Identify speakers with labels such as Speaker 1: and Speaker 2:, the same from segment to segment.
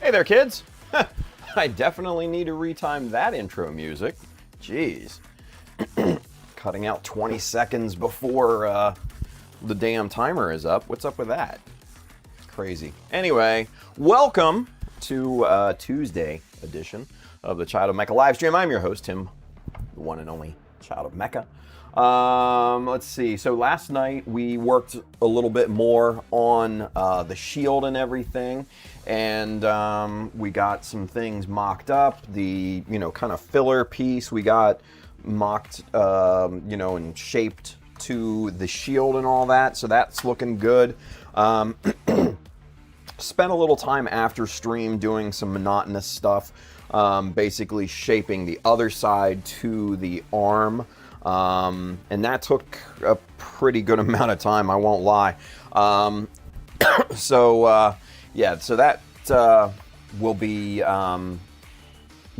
Speaker 1: Hey there, kids. I definitely need to retime that intro music. Jeez. Cutting out 20 seconds before the damn timer is up. What's up with that? Crazy. Anyway, welcome to Tuesday edition of the Child of Mecha live stream. I'm your host, Tim, the one and only Child of Mecha. Let's see. So last night we worked a little bit more on the shield and everything, and we got some things mocked up. The kind of filler piece we got mocked, and shaped to the shield and all that. So that's looking good. Spent a little time after stream doing some monotonous stuff, basically shaping the other side to the arm. And that took a pretty good amount of time, I won't lie. So that we'll be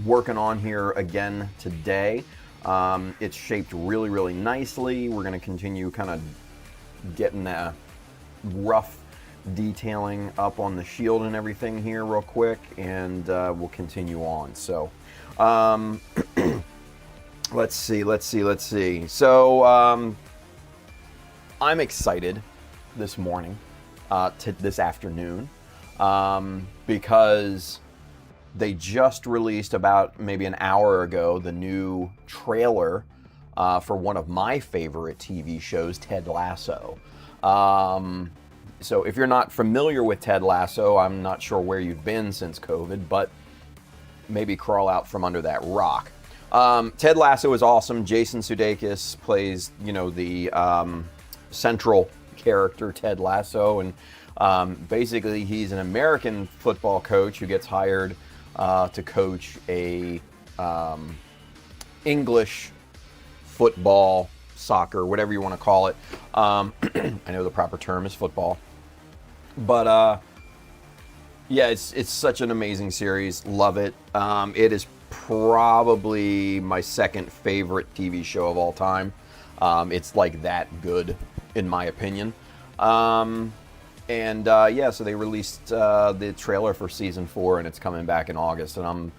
Speaker 1: working on here again today. It's shaped really, really nicely. We're going to continue kind of getting that rough detailing up on the shield and everything here real quick, and we'll continue on. So let's see. So I'm excited this morning, this afternoon, because they just released about maybe an hour ago the new trailer for one of my favorite TV shows, Ted Lasso. So if you're not familiar with Ted Lasso, I'm not sure where you've been since COVID, but maybe crawl out from under that rock. Ted Lasso is awesome. Jason Sudeikis plays, the central character, Ted Lasso, and basically he's an American football coach who gets hired to coach a English football, soccer, whatever you want to call it. I know the proper term is football, but it's such an amazing series. Love it. It is probably my second favorite TV show of all time. It's like that good, in my opinion. So they released the trailer for season 4, and it's coming back in August. And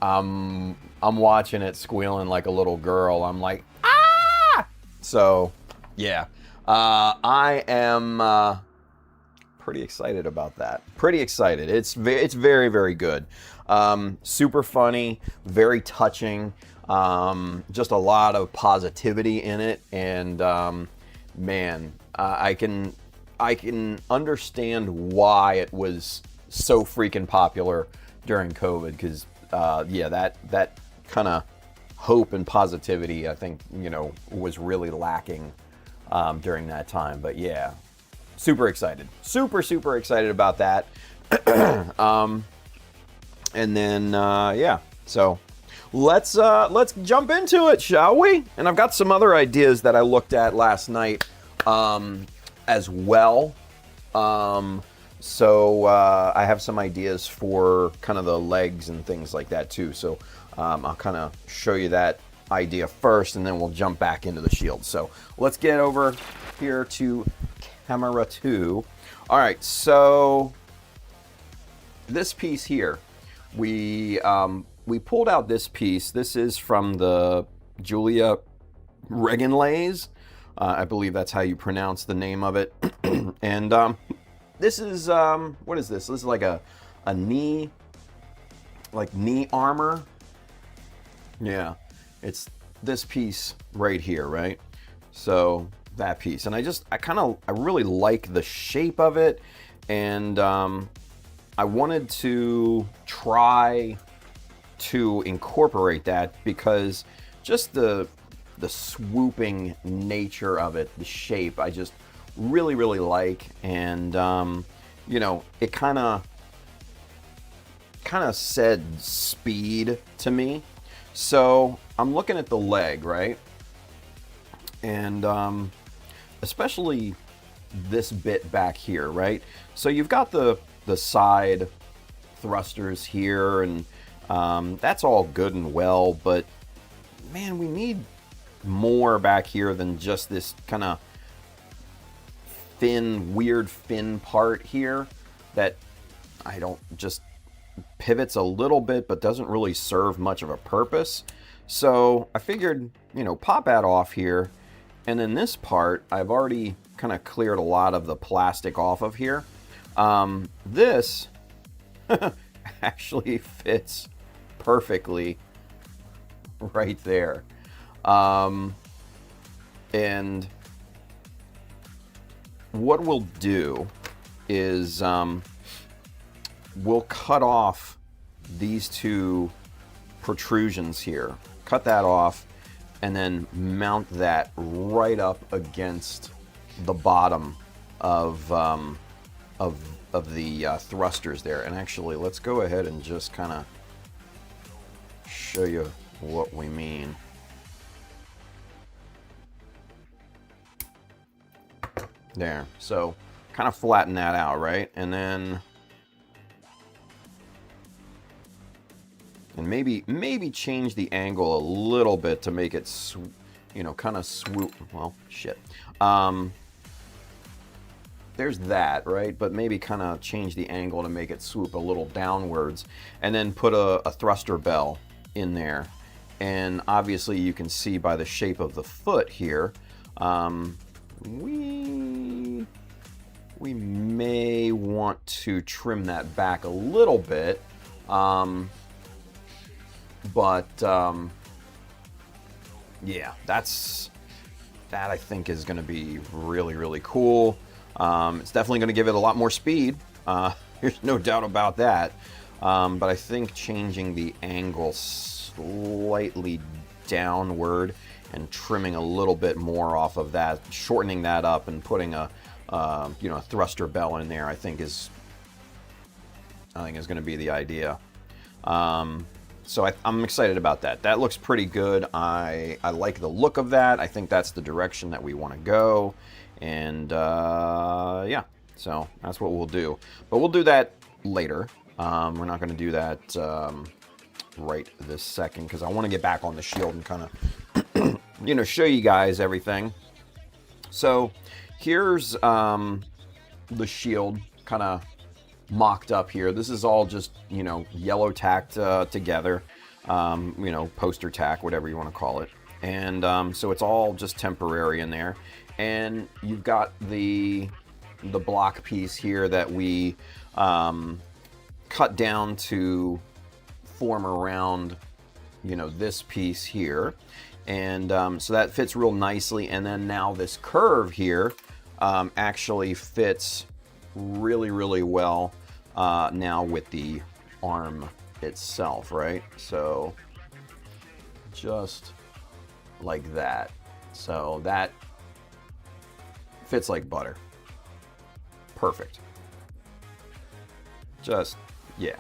Speaker 1: I'm watching it squealing like a little girl. I'm like, ah! So yeah, I am pretty excited about that. Pretty excited. It's very, very good. Super funny, very touching, just a lot of positivity in it, and I can understand why it was so freaking popular during COVID, because that kind of hope and positivity, I think, was really lacking during that time. But yeah, super excited, super excited about that. And then, so let's jump into it, shall we? And I've got some other ideas that I looked at last night as well. So I have some ideas for kind of the legs and things like that too. So I'll kind of show you that idea first, and then we'll jump back into the shield. So let's get over here to camera 2. All right, so this piece here, we pulled out this piece. This is from the Julia Regenlays. I believe that's how you pronounce the name of it. And this is, what is this? This is like a knee armor. Yeah, it's this piece right here, right? So that piece. And I really like the shape of it. And I wanted to try to incorporate that because just the swooping nature of it, the shape, I just really, really like. And, it kind of said speed to me. So I'm looking at the leg, right? And especially this bit back here, right? So you've got the side thrusters here, and that's all good and well, but man, we need more back here than just this kind of weird fin part here that I don't just pivots a little bit, but doesn't really serve much of a purpose. So I figured, you know, pop that off here. And then this part, I've already kind of cleared a lot of the plastic off of here. This actually fits perfectly right there. And what we'll do is we'll cut off these two protrusions here. Cut that off and then mount that right up against the bottom of the thrusters there. And actually, let's go ahead and just kind of show you what we mean. There, so kind of flatten that out, right? And then, and maybe change the angle a little bit to make it, you know, kind of swoop. Well, shit. There's that, right? But maybe kind of change the angle to make it swoop a little downwards, and then put a thruster bell in there. And obviously, you can see by the shape of the foot here. We may want to trim that back a little bit, but yeah, that I think is going to be really, really cool. It's definitely going to give it a lot more speed. There's no doubt about that. But I think changing the angle slightly downward and trimming a little bit more off of that, shortening that up and putting a you know, a thruster bell in there, I think is going to be the idea. So I'm excited about that. That looks pretty good. I like the look of that. I think that's the direction that we want to go. And yeah, so that's what we'll do. But we'll do that later. We're not going to do that right this second because I want to get back on the shield and kind of you know, show you guys everything. So here's the shield kind of mocked up here. This is all just, you know, yellow tacked together, you know, poster tack, whatever you want to call it. And so it's all just temporary in there. And you've got the block piece here that we cut down to form around, you know, this piece here. And so that fits real nicely. And then now this curve here actually fits really, really well now with the arm itself, right? So just like that. So that fits like butter. Perfect. Just, yeah.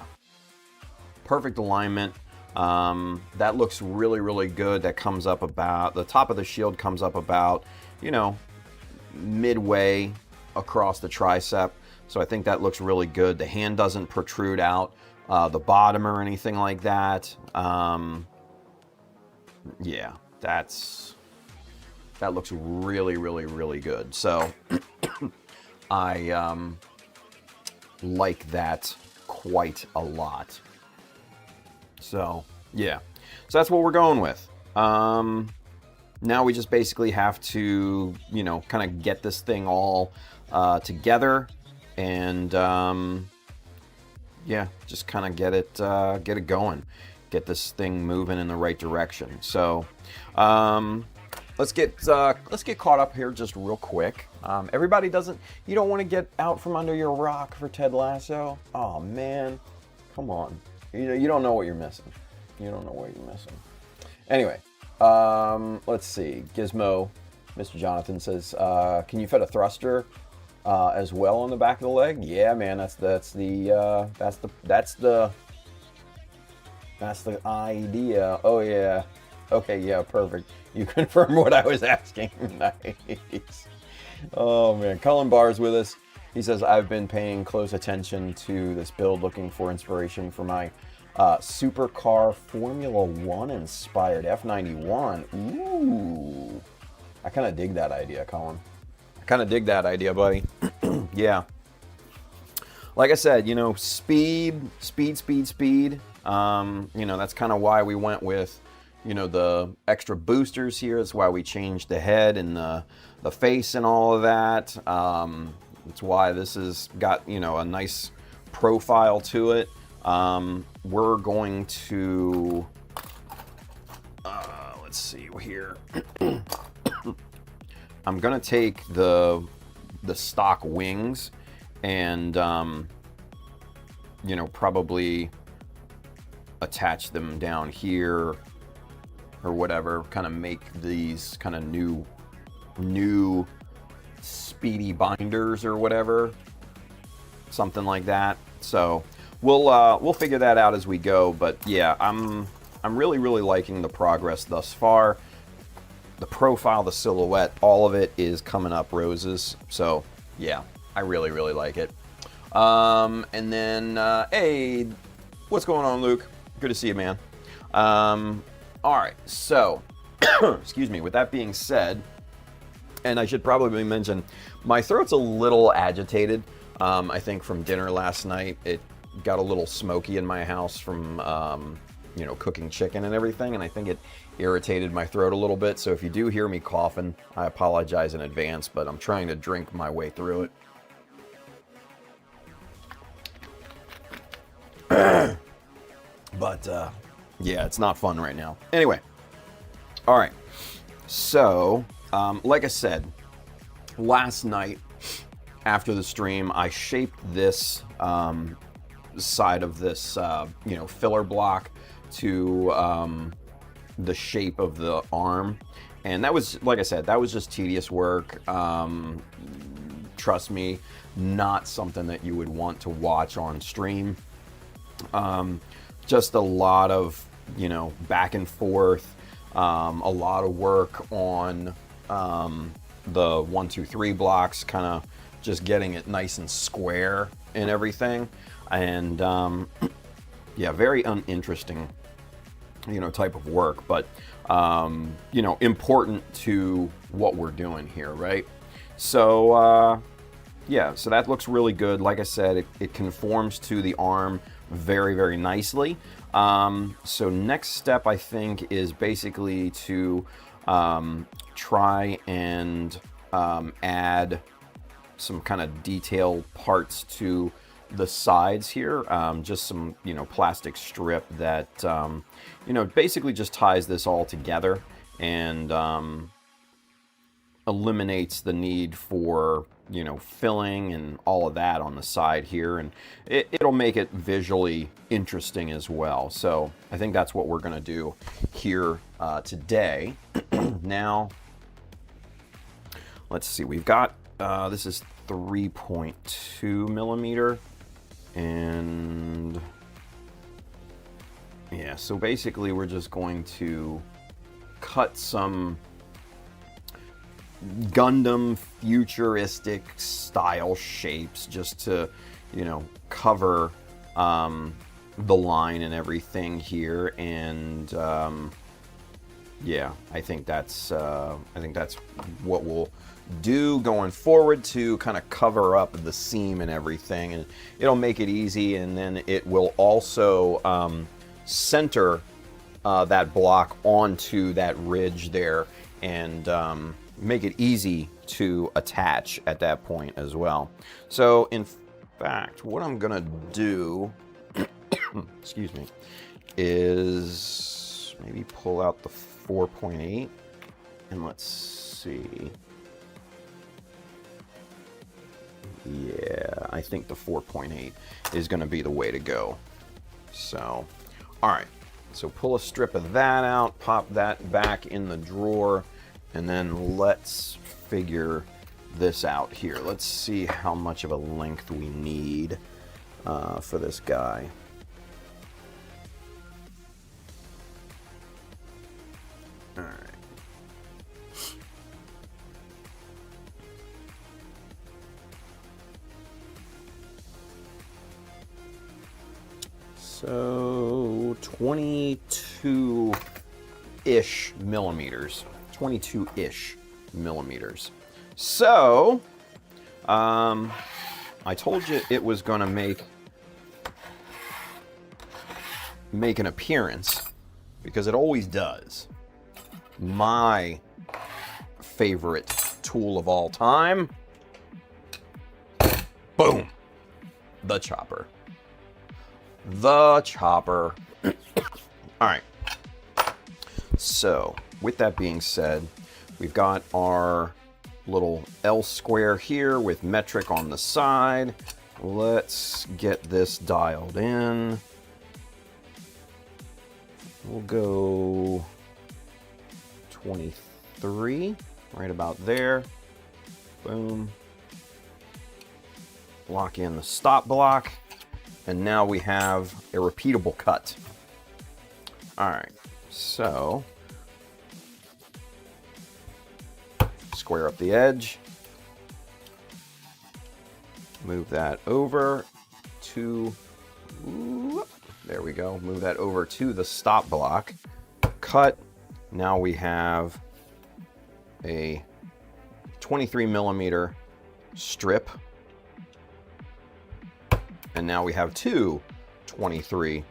Speaker 1: Perfect alignment. That looks really, really good. That comes up about, the top of the shield comes up about, you know, midway across the tricep. So I think that looks really good. The hand doesn't protrude out the bottom or anything like that. Yeah, that looks really, really, really good. So I like that quite a lot. So yeah, so that's what we're going with. Now we just basically have to, you know, kind of get this thing all together, and yeah, just kind of get it going, get this thing moving in the right direction. So let's get caught up here just real quick. Everybody you don't want to get out from under your rock for Ted Lasso? Oh man, come on. You don't know what you're missing. You don't know what you're missing. Anyway, let's see. Gizmo, Mr. Jonathan says, can you fit a thruster as well on the back of the leg? Yeah, man, that's the idea. Oh yeah. Okay, yeah, perfect. You confirmed what I was asking. Nice. Oh man, Cullen Barr's with us. He says, I've been paying close attention to this build, looking for inspiration for my supercar Formula One inspired F91. Ooh, I kind of dig that idea, Colin. I kind of dig that idea, buddy. Yeah. like I said, you know, speed. You know, that's kind of why we went with, you know, the extra boosters here. That's why we changed the head and the face and all of that. That's why this has got, you know, a nice profile to it. We're going to, let's see here. I'm gonna take the stock wings and you know, probably attach them down here or whatever, kind of make these kind of new speedy binders or whatever, something like that. So we'll figure that out as we go. But yeah, I'm really liking the progress thus far. The profile, the silhouette, all of it is coming up roses. So yeah, I really like it. And then hey, what's going on, Luke? Good to see you, man. All right, so excuse me. With that being said, and I should probably mention, my throat's a little agitated. I think from dinner last night, it got a little smoky in my house from you know, cooking chicken and everything, and I think it irritated my throat a little bit. So if you do hear me coughing, I apologize in advance, but I'm trying to drink my way through it. But yeah, it's not fun right now. Anyway, all right. So, like I said, last night after the stream, I shaped this side of this, you know, filler block to the shape of the arm. And that was, like I said, that was just tedious work. Trust me, not something that you would want to watch on stream. Just a lot of, you know, back and forth, a lot of work on the 1, 2, 3 blocks, kind of just getting it nice and square and everything. And yeah, very uninteresting, you know, type of work, but you know, important to what we're doing here, right? So yeah, so that looks really good. Like I said, it conforms to the arm very nicely. So next step, I think, is basically to try and add some kind of detail parts to the sides here. Just some, you know, plastic strip that, you know, basically just ties this all together and eliminates the need for, you know, filling and all of that on the side here, and it'll make it visually interesting as well. So I think that's what we're going to do here today. Now, let's see, we've got this is 3.2 millimeter, and yeah, so basically we're just going to cut some Gundam futuristic style shapes just to, you know, cover the line and everything here. And yeah, I think that's what we'll do going forward to kind of cover up the seam and everything, and it'll make it easy. And then it will also center that block onto that ridge there, and make it easy to attach at that point as well. So in fact, what I'm gonna do excuse me, is maybe pull out the 4.8, and let's see. Yeah, I think the 4.8 is gonna be the way to go. So, all right, so pull a strip of that out, pop that back in the drawer, and then let's figure this out here. Let's see how much of a length we need for this guy. All right. So 22-ish millimeters. 22-ish millimeters. So, I told you it was going to make an appearance, because it always does. My favorite tool of all time. Boom. The chopper. The chopper. All right. So, with that being said, we've got our little L square here with metric on the side. Let's get this dialed in. We'll go 23, right about there. Boom. Lock in the stop block, and now we have a repeatable cut. All right, so square up the edge, move that over to, there we go, move that over to the stop block, cut. Now we have a 23 millimeter strip, and now we have two 23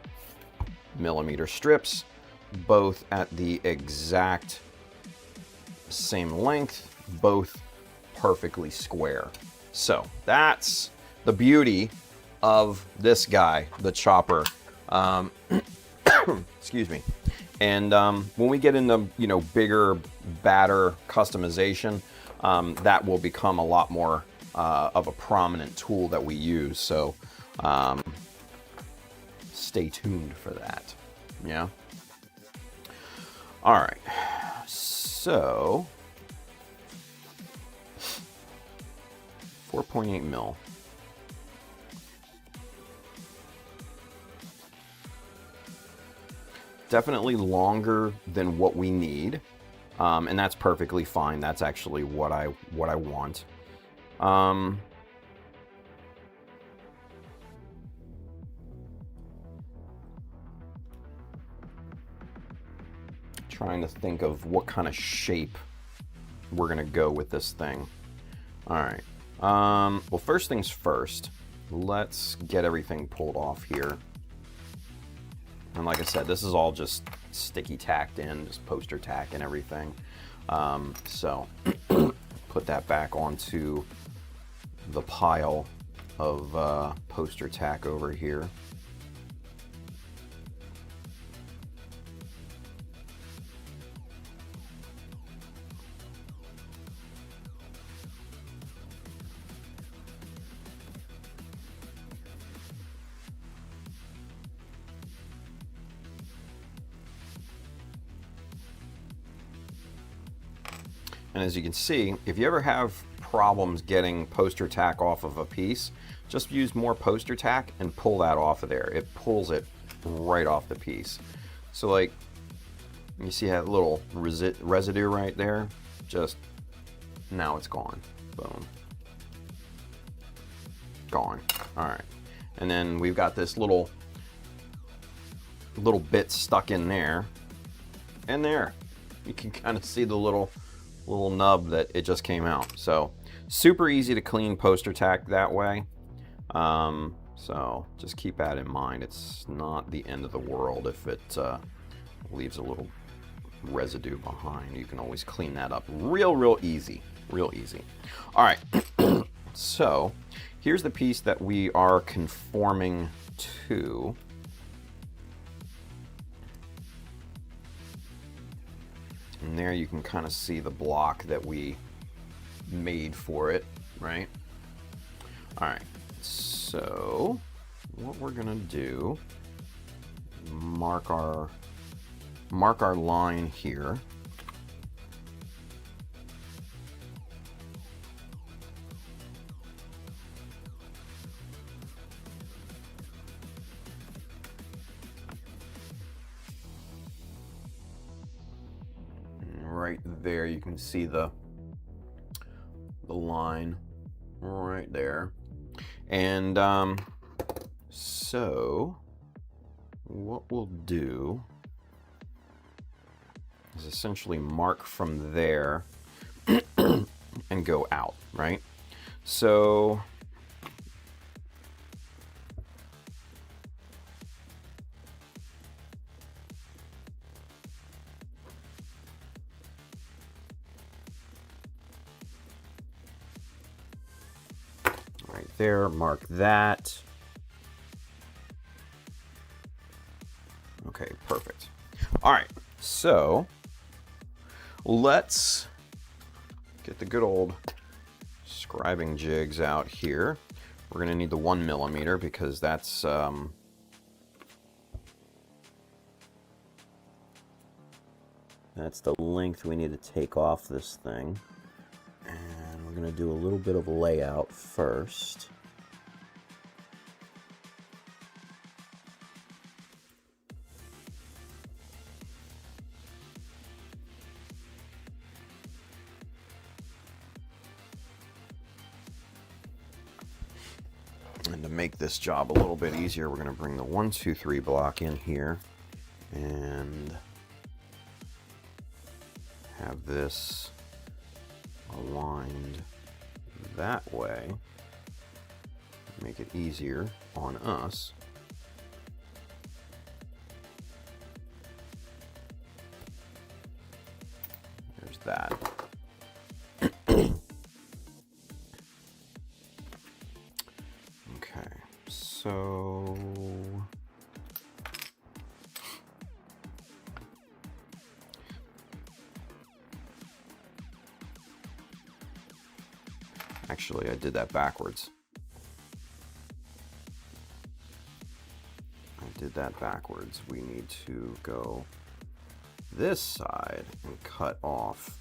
Speaker 1: millimeter strips, both at the exact same length, both perfectly square. So that's the beauty of this guy, the chopper. Excuse me. And when we get into, you know, bigger, badder customization, that will become a lot more of a prominent tool that we use. So stay tuned for that. Yeah. All right. So 4.8 mil. Definitely longer than what we need, and that's perfectly fine. That's actually what I want. Trying to think of what kind of shape we're gonna go with this thing. All right. Well, first things first. Let's get everything pulled off here. And like I said, this is all just sticky tacked in, just poster tack and everything. So put that back onto the pile of poster tack over here. And as you can see, if you ever have problems getting poster tack off of a piece, just use more poster tack and pull that off of there. It pulls it right off the piece. So like, you see that little residue right there? Just, now it's gone. Boom. Gone. All right. And then we've got this little bit stuck in there. And there. You can kind of see the little nub that it just came out. So super easy to clean poster tack that way. So just keep that in mind. It's not the end of the world if it leaves a little residue behind. You can always clean that up real easy. Real easy. All right. So here's the piece that we are conforming to. And there you can kind of see the block that we made for it, right? All right, so what we're gonna do, mark our line here. Right there, you can see the line right there. And so what we'll do is essentially mark from there and go out, right? So there, mark that. Okay, perfect. All right, so let's get the good old scribing jigs out here. We're gonna need the 1mm because that's the length we need to take off this thing. And we're gonna do a little bit of layout first. And to make this job a little bit easier, we're going to bring the 1, 2, 3 block in here and have this aligned that way. Make it easier on us. There's that. So actually, I did that backwards. We need to go this side and cut off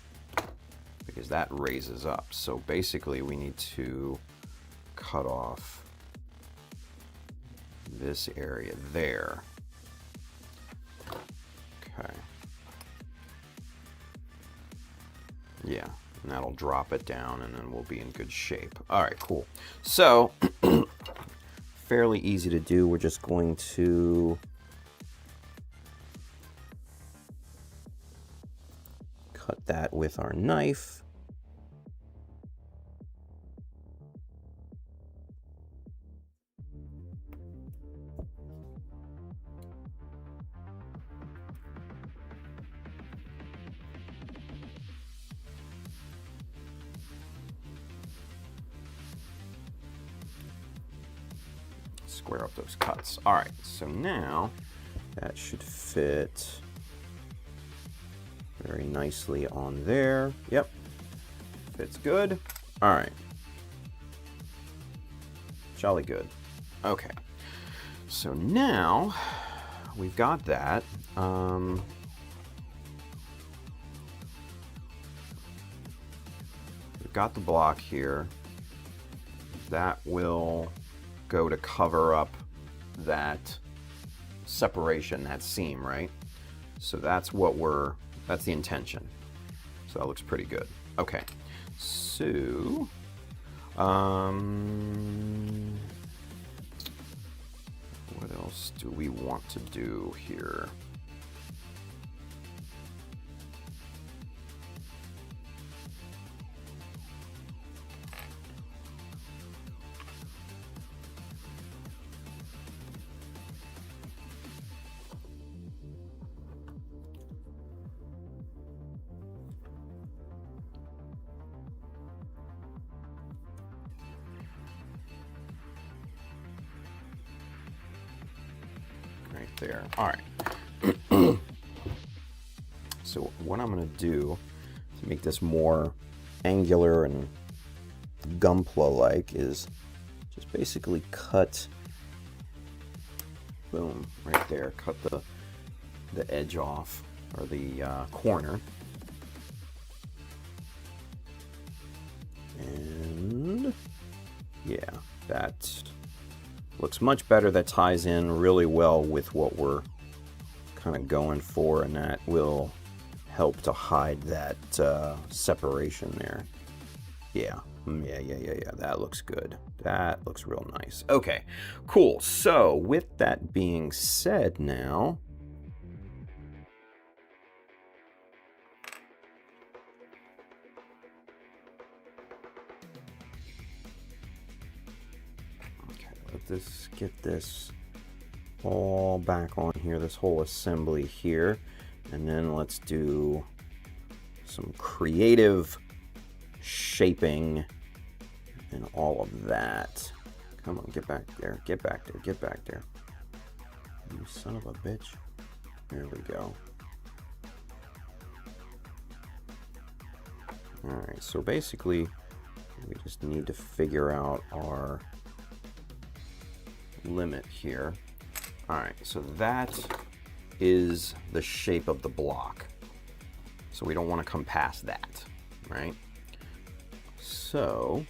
Speaker 1: because that raises up. So basically, we need to cut off this area there. Okay. Yeah, and that'll drop it down and then we'll be in good shape. All right, cool. So, fairly easy to do. We're just going to cut that with our knife. Square up those cuts. All right, so now that should fit very nicely on there. Yep, fits good. All right, jolly good. Okay, so now we've got that. We've got the block here. That will go to cover up that separation, that seam, right? So that's the intention. So that looks pretty good. Okay, so what else do we want to do here? There. All right. So what I'm going to do to make this more angular and Gunpla-like is just basically cut, boom, right there. Cut the edge off, or the corner. And yeah, that looks much better. That ties in really well with what we're kind of going for, and that will help to hide that separation there. Yeah, that looks good. That looks real nice. Okay, cool. So with that being said now, let's get this all back on here, this whole assembly here, and then let's do some creative shaping and all of that. Come on, get back there. Get back there. Get back there. You son of a bitch. There we go. Alright, so basically, we just need to figure out our limit here. Alright, so that is the shape of the block. So we don't want to come past that, right? So,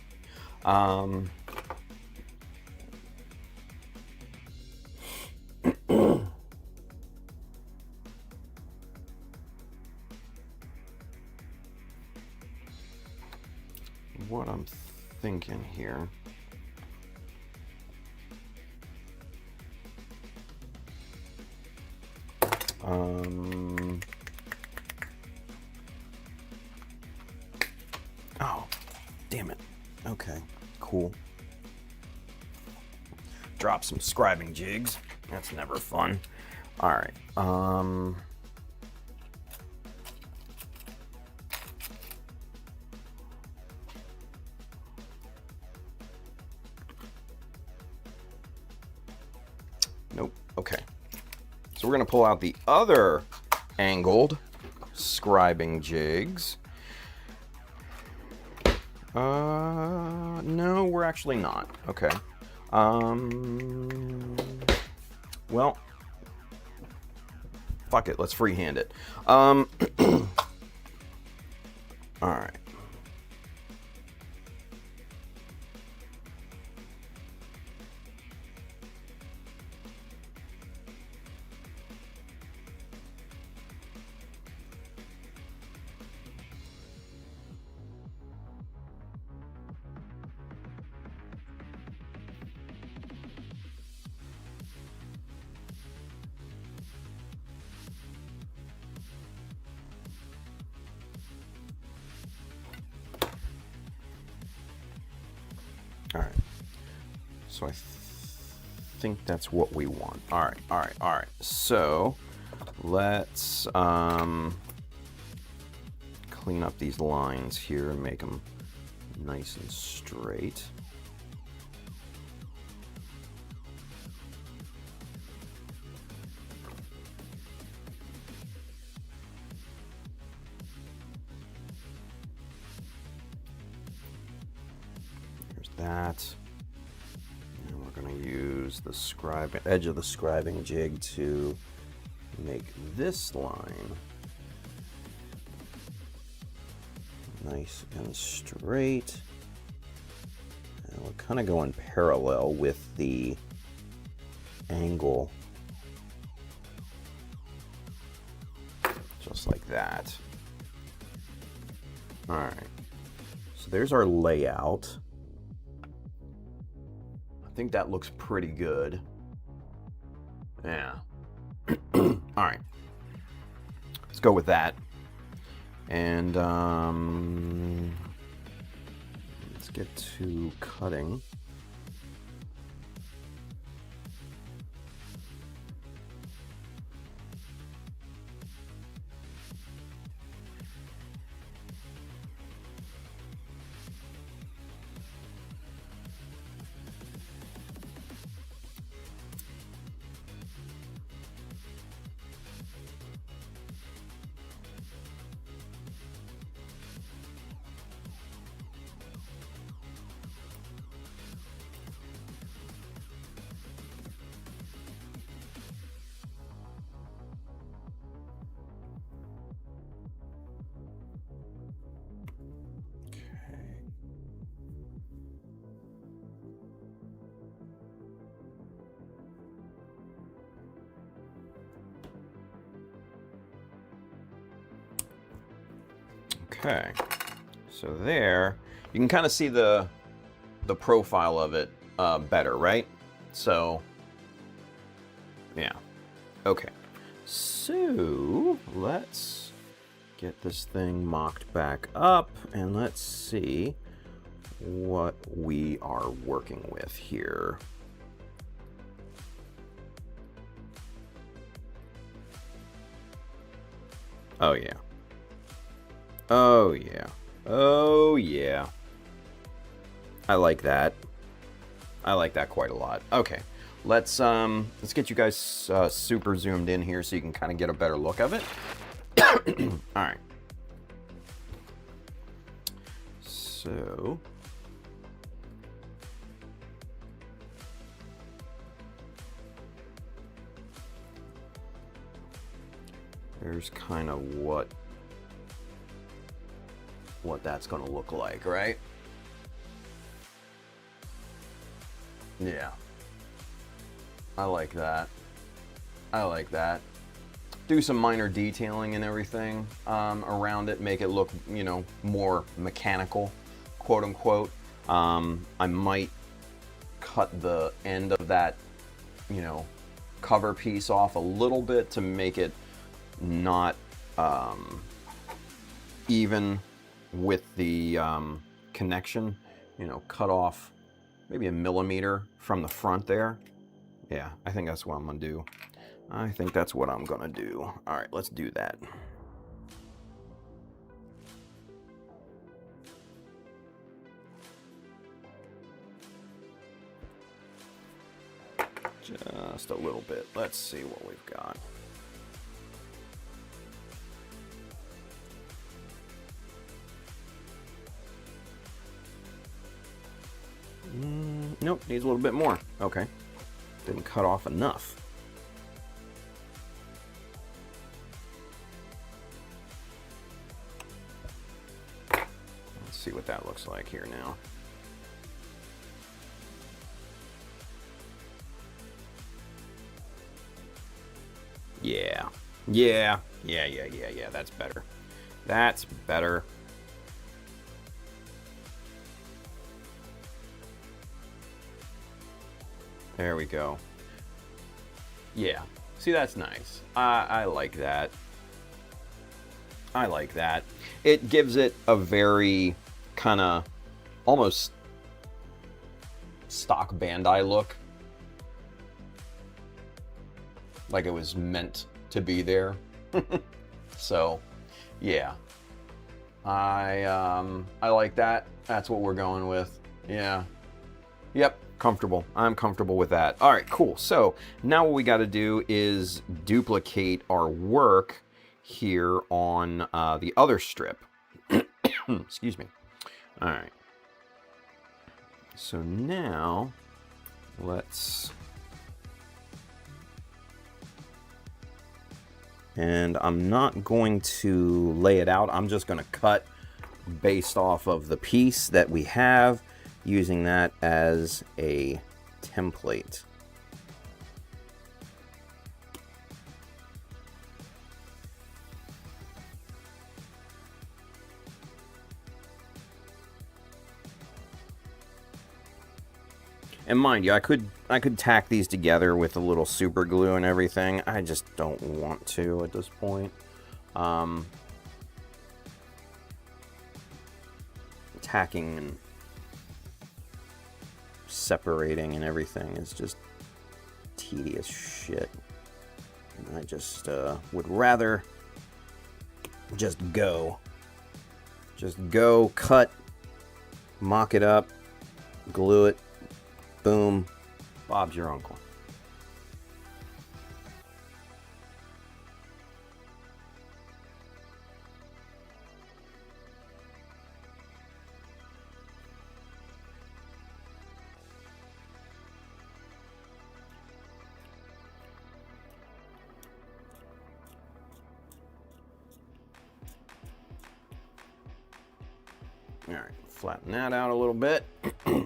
Speaker 1: what I'm thinking here, oh, damn it. Okay, cool. Drop some scribing jigs. That's never fun. All right. Nope. Okay. So we're going to pull out the other angled scribing jigs. No, we're actually not. Okay. Well, fuck it. Let's freehand it. All right. All right, so I think that's what we want. All right. So let's clean up these lines here and make them nice and straight. That, and we're going to use the edge of the scribing jig to make this line nice and straight, and we're kind of going parallel with the angle, just like that. All right, so there's our layout. I think that looks pretty good. Yeah. All right. Let's go with that. And let's get to cutting. Okay, so there, you can kind of see the profile of it better, right? So, yeah. Okay, so let's get this thing mocked back up and let's see what we are working with here. Oh yeah. Oh yeah. Oh yeah. I like that. I like that quite a lot. Okay, let's get you guys super zoomed in here so you can kind of get a better look of it. All right. So there's kind of what that's going to look like, right? Yeah. I like that. I like that. Do some minor detailing and everything around it, make it look, you know, more mechanical, quote unquote. I might cut the end of that, you know, cover piece off a little bit to make it not even with the connection, you know, cut off maybe a millimeter from the front there. Yeah, I think that's what I'm gonna do. I think that's what I'm gonna do. All right, let's do that. Just a little bit. Let's see what we've got. Nope, needs a little bit more. Okay. Didn't cut off enough. Let's see what that looks like here now. Yeah. Yeah. That's better. That's better. There we go. Yeah. See, that's nice. I like that. I like that. It gives it a very kind of almost stock Bandai look. Like it was meant to be there. So, yeah. I like that. That's what we're going with. Yeah. Yep. Comfortable. I'm comfortable with that. All right, cool. So now what we got to do is duplicate our work here on the other strip. Excuse me. All right. So now let's... And I'm not going to lay it out. I'm just going to cut based off of the piece that we have, using that as a template. And mind you, I could tack these together with a little super glue and everything. I just don't want to at this point. Tacking and separating and everything is just tedious shit. And I just would rather just go, cut, mock it up, glue it, boom, Bob's your uncle. All right, flatten that out a little bit. I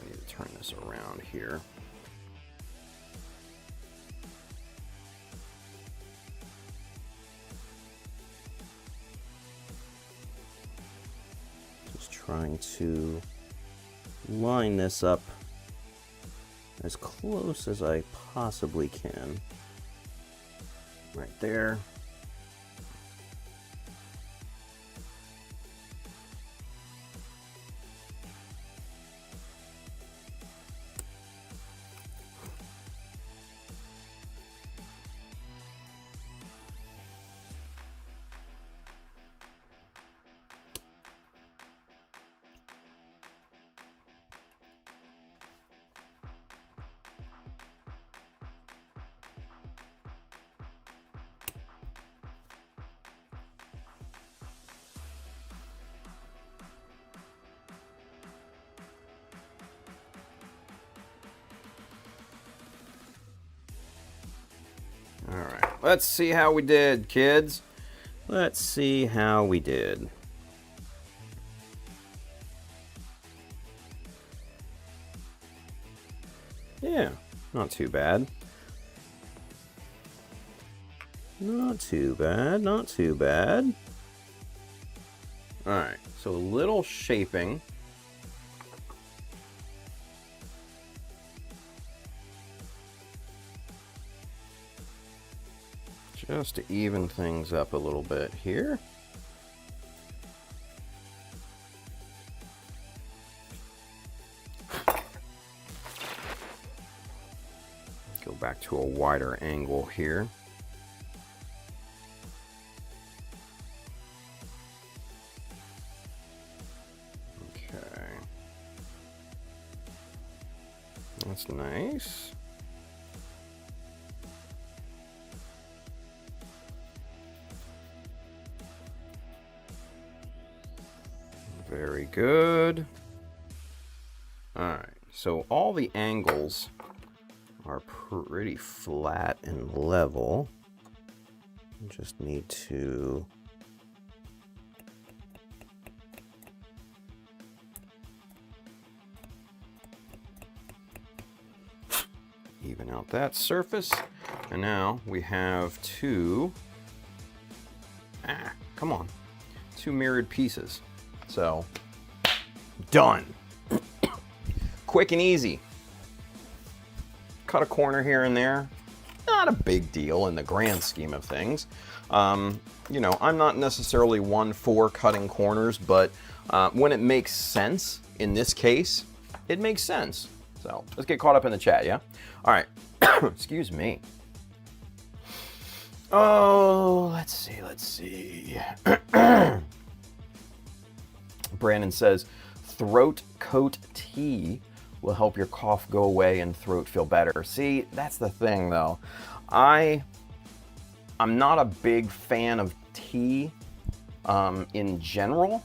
Speaker 1: need to turn this around here. Trying to line this up as close as I possibly can. Right there. All right, let's see how we did, kids. Let's see how we did. Yeah, not too bad. Not too bad, not too bad. All right, so a little shaping. Just to even things up a little bit here. Go back to a wider angle here. Okay. That's nice. Very good. All right, so all the angles are pretty flat and level. Just need to even out that surface. And now we have two mirrored pieces. So, done. Quick and easy. Cut a corner here and there. Not a big deal in the grand scheme of things. You know, I'm not necessarily one for cutting corners, but when it makes sense, in this case, it makes sense. So, let's get caught up in the chat, yeah? All right. Excuse me. Oh, let's see. Brandon says, throat coat tea will help your cough go away and throat feel better. See, that's the thing though. I'm not a big fan of tea in general.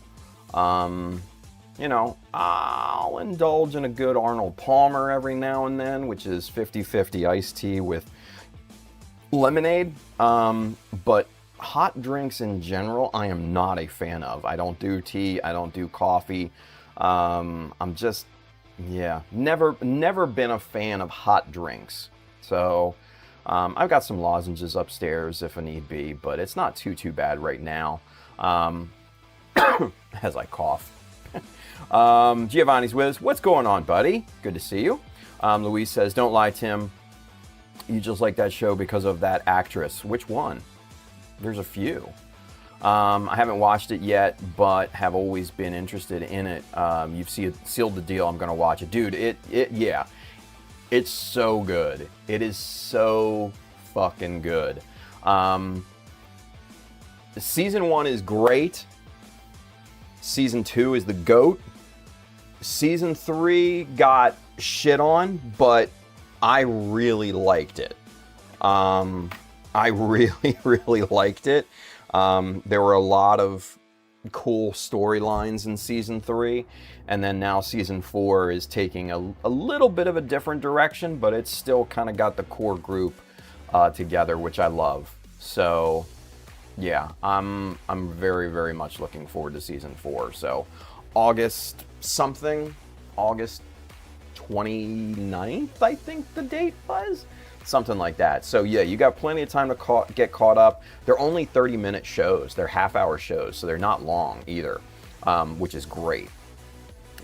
Speaker 1: You know, I'll indulge in a good Arnold Palmer every now and then, which is 50-50 iced tea with lemonade. But hot drinks in general, I am not a fan of. I don't do tea. I don't do coffee. I'm just, yeah, never been a fan of hot drinks. So I've got some lozenges upstairs if I need be, but it's not too bad right now. As I cough. Giovanni's with us. What's going on, buddy? Good to see you. Louise says, don't lie, Tim. You just like that show because of that actress. Which one? There's a few. I haven't watched it yet, but have always been interested in it. You've sealed the deal. I'm going to watch it. Dude, yeah. It's so good. It is so fucking good. Season 1 is great. Season 2 is the GOAT. Season 3 got shit on, but I really liked it. I really liked it. There were a lot of cool storylines in Season 3, and then now Season 4 is taking a little bit of a different direction, but it's still kind of got the core group together, which I love. So, yeah, I'm very much looking forward to Season 4. So, August 29th, I think the date was. Something like that. So yeah, you got plenty of time to get caught up. They're only 30-minute shows. They're half-hour shows, so they're not long either, which is great.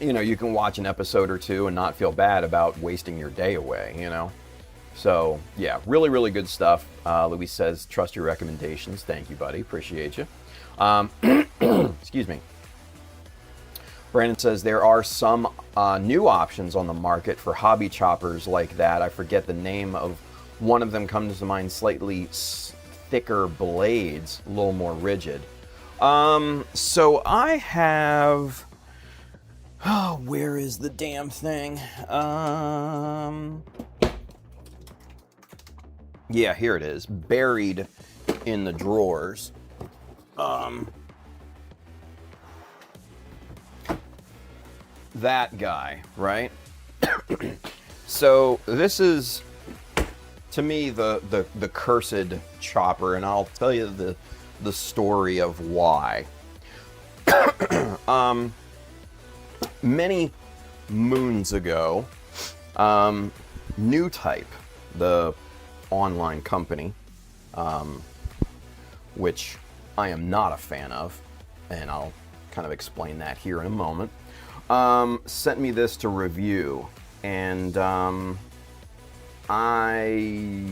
Speaker 1: You know, you can watch an episode or two and not feel bad about wasting your day away, you know? So yeah, really good stuff. Louis says, trust your recommendations. Thank you, buddy. Appreciate you. Excuse me. Brandon says there are some new options on the market for hobby choppers like that. I forget the name of one of them, comes to mind. Slightly thicker blades, a little more rigid. So I have, oh, where is the damn thing? Yeah, here it is, buried in the drawers. That guy, right? So this is to me the cursed chopper, and I'll tell you the story of why. Many moons ago, New Type, the online company, which I am not a fan of, and I'll kind of explain that here in a moment, sent me this to review, and I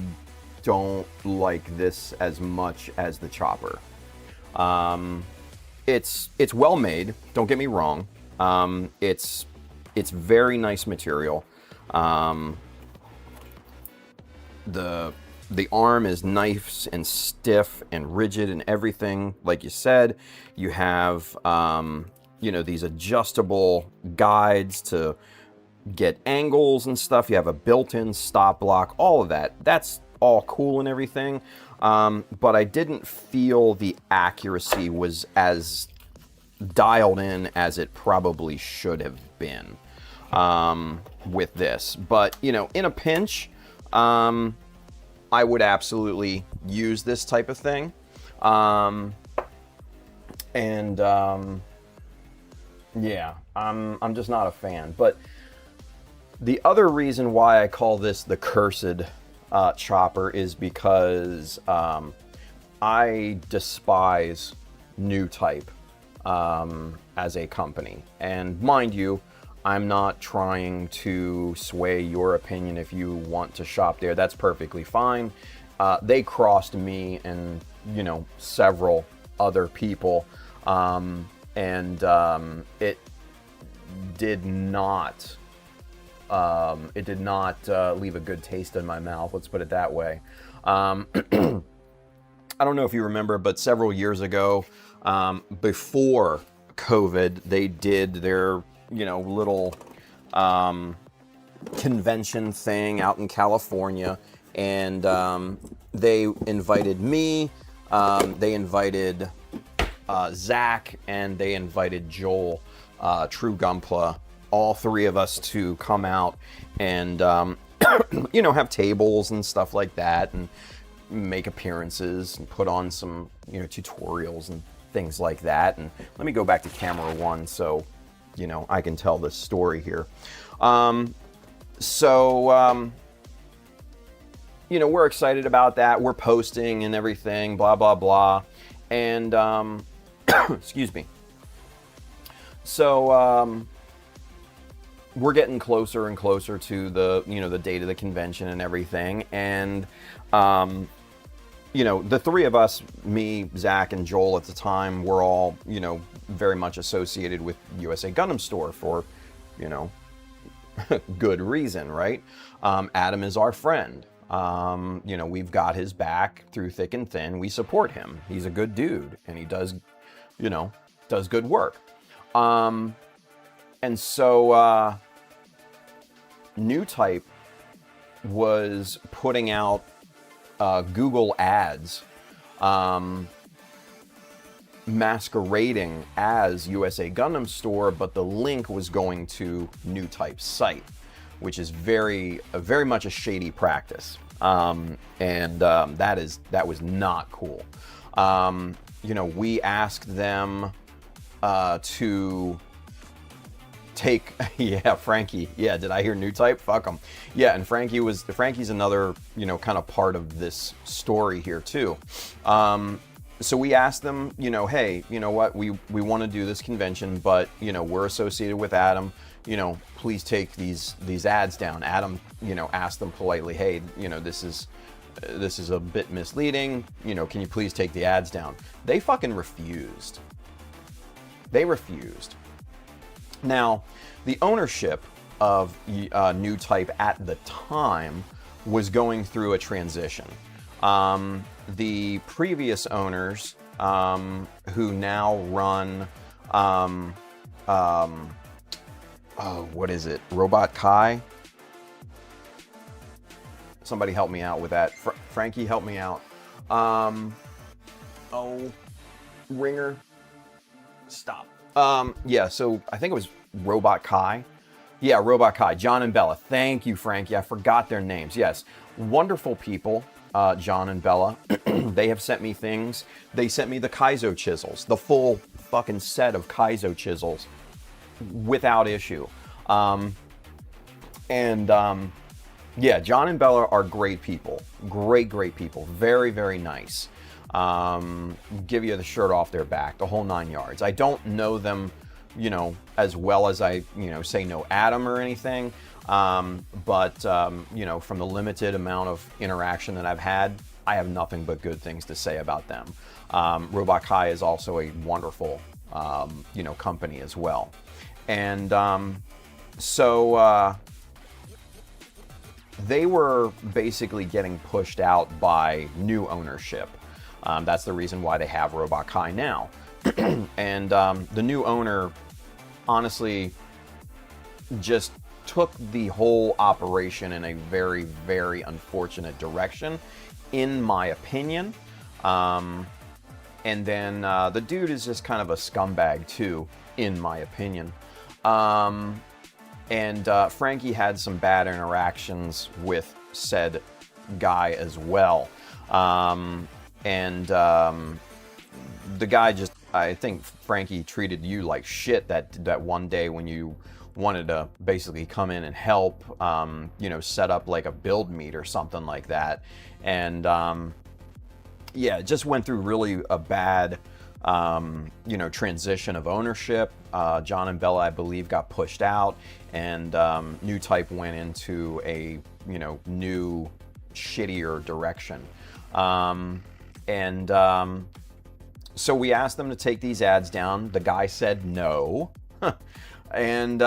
Speaker 1: don't like this as much as the chopper. It's well made, don't get me wrong. It's very nice material. The arm is nice and stiff and rigid and everything. Like you said, you have these adjustable guides to get angles and stuff. You have a built-in stop block, all of that. That's all cool and everything. But I didn't feel the accuracy was as dialed in as it probably should have been with this. But, in a pinch, I would absolutely use this type of thing. Yeah, I'm just not a fan. But the other reason why I call this the cursed chopper is because I despise New Type as a company. And mind you, I'm not trying to sway your opinion. If you want to shop there, that's perfectly fine. They crossed me and, several other people. It did not leave a good taste in my mouth. Let's put it that way. I don't know if you remember, but several years ago, before COVID, they did their little convention thing out in California, and they invited me, they invited Zach, and they invited Joel, True Gunpla, all three of us to come out and have tables and stuff like that, and make appearances and put on some tutorials and things like that. And let me go back to camera one so I can tell this story here. We're excited about that. We're posting and everything, blah, blah, blah. And, excuse me. So, we're getting closer and closer to the date of the convention and everything. And, the three of us, me, Zach, and Joel at the time, were all, very much associated with USA Gundam Store for, good reason, right? Adam is our friend. We've got his back through thick and thin. We support him. He's a good dude, and he does good work. And so, New Type was putting out Google ads masquerading as USA Gundam Store, but the link was going to New Type's site, which is very much a shady practice. That was not cool. We asked them to take, yeah, Frankie. Yeah, did I hear New Type? Fuck them. Yeah, and Frankie's another, kind of part of this story here too. So we asked them, hey, you know what, we want to do this convention, but, we're associated with Adam, please take these ads down. Adam, asked them politely, hey, this is a bit misleading, can you please take the ads down? They fucking refused. They refused. Now, the ownership of New Type at the time was going through a transition. The previous owners, who now run, what is it? Robot Kai? Somebody help me out with that. Frankie, help me out. Ringer. Stop. Yeah, so I think it was Robot Kai. Yeah, Robot Kai, John and Bella. Thank you, Frankie. I forgot their names. Yes. Wonderful people, John and Bella. They have sent me things. They sent me the Kaizo chisels, the full fucking set of Kaizo chisels, without issue. Yeah, John and Bella are great people. Great people. Very, very nice. Give you the shirt off their back, the whole 9 yards. I don't know them, as well as I, say know Adam or anything. But from the limited amount of interaction that I've had, I have nothing but good things to say about them. Robot Kai is also a wonderful, company as well. And they were basically getting pushed out by new ownership. That's the reason why they have Robot Kai now. And the new owner, honestly, just took the whole operation in a very, very unfortunate direction, in my opinion. And then the dude is just kind of a scumbag too, in my opinion. And Frankie had some bad interactions with said guy as well. The guy just, I think Frankie treated you like shit that one day when you wanted to basically come in and help, set up like a build meet or something like that. And it just went through really a bad, transition of ownership. John and Bella, I believe, got pushed out, and New Type went into a, new, shittier direction. So we asked them to take these ads down. The guy said no. And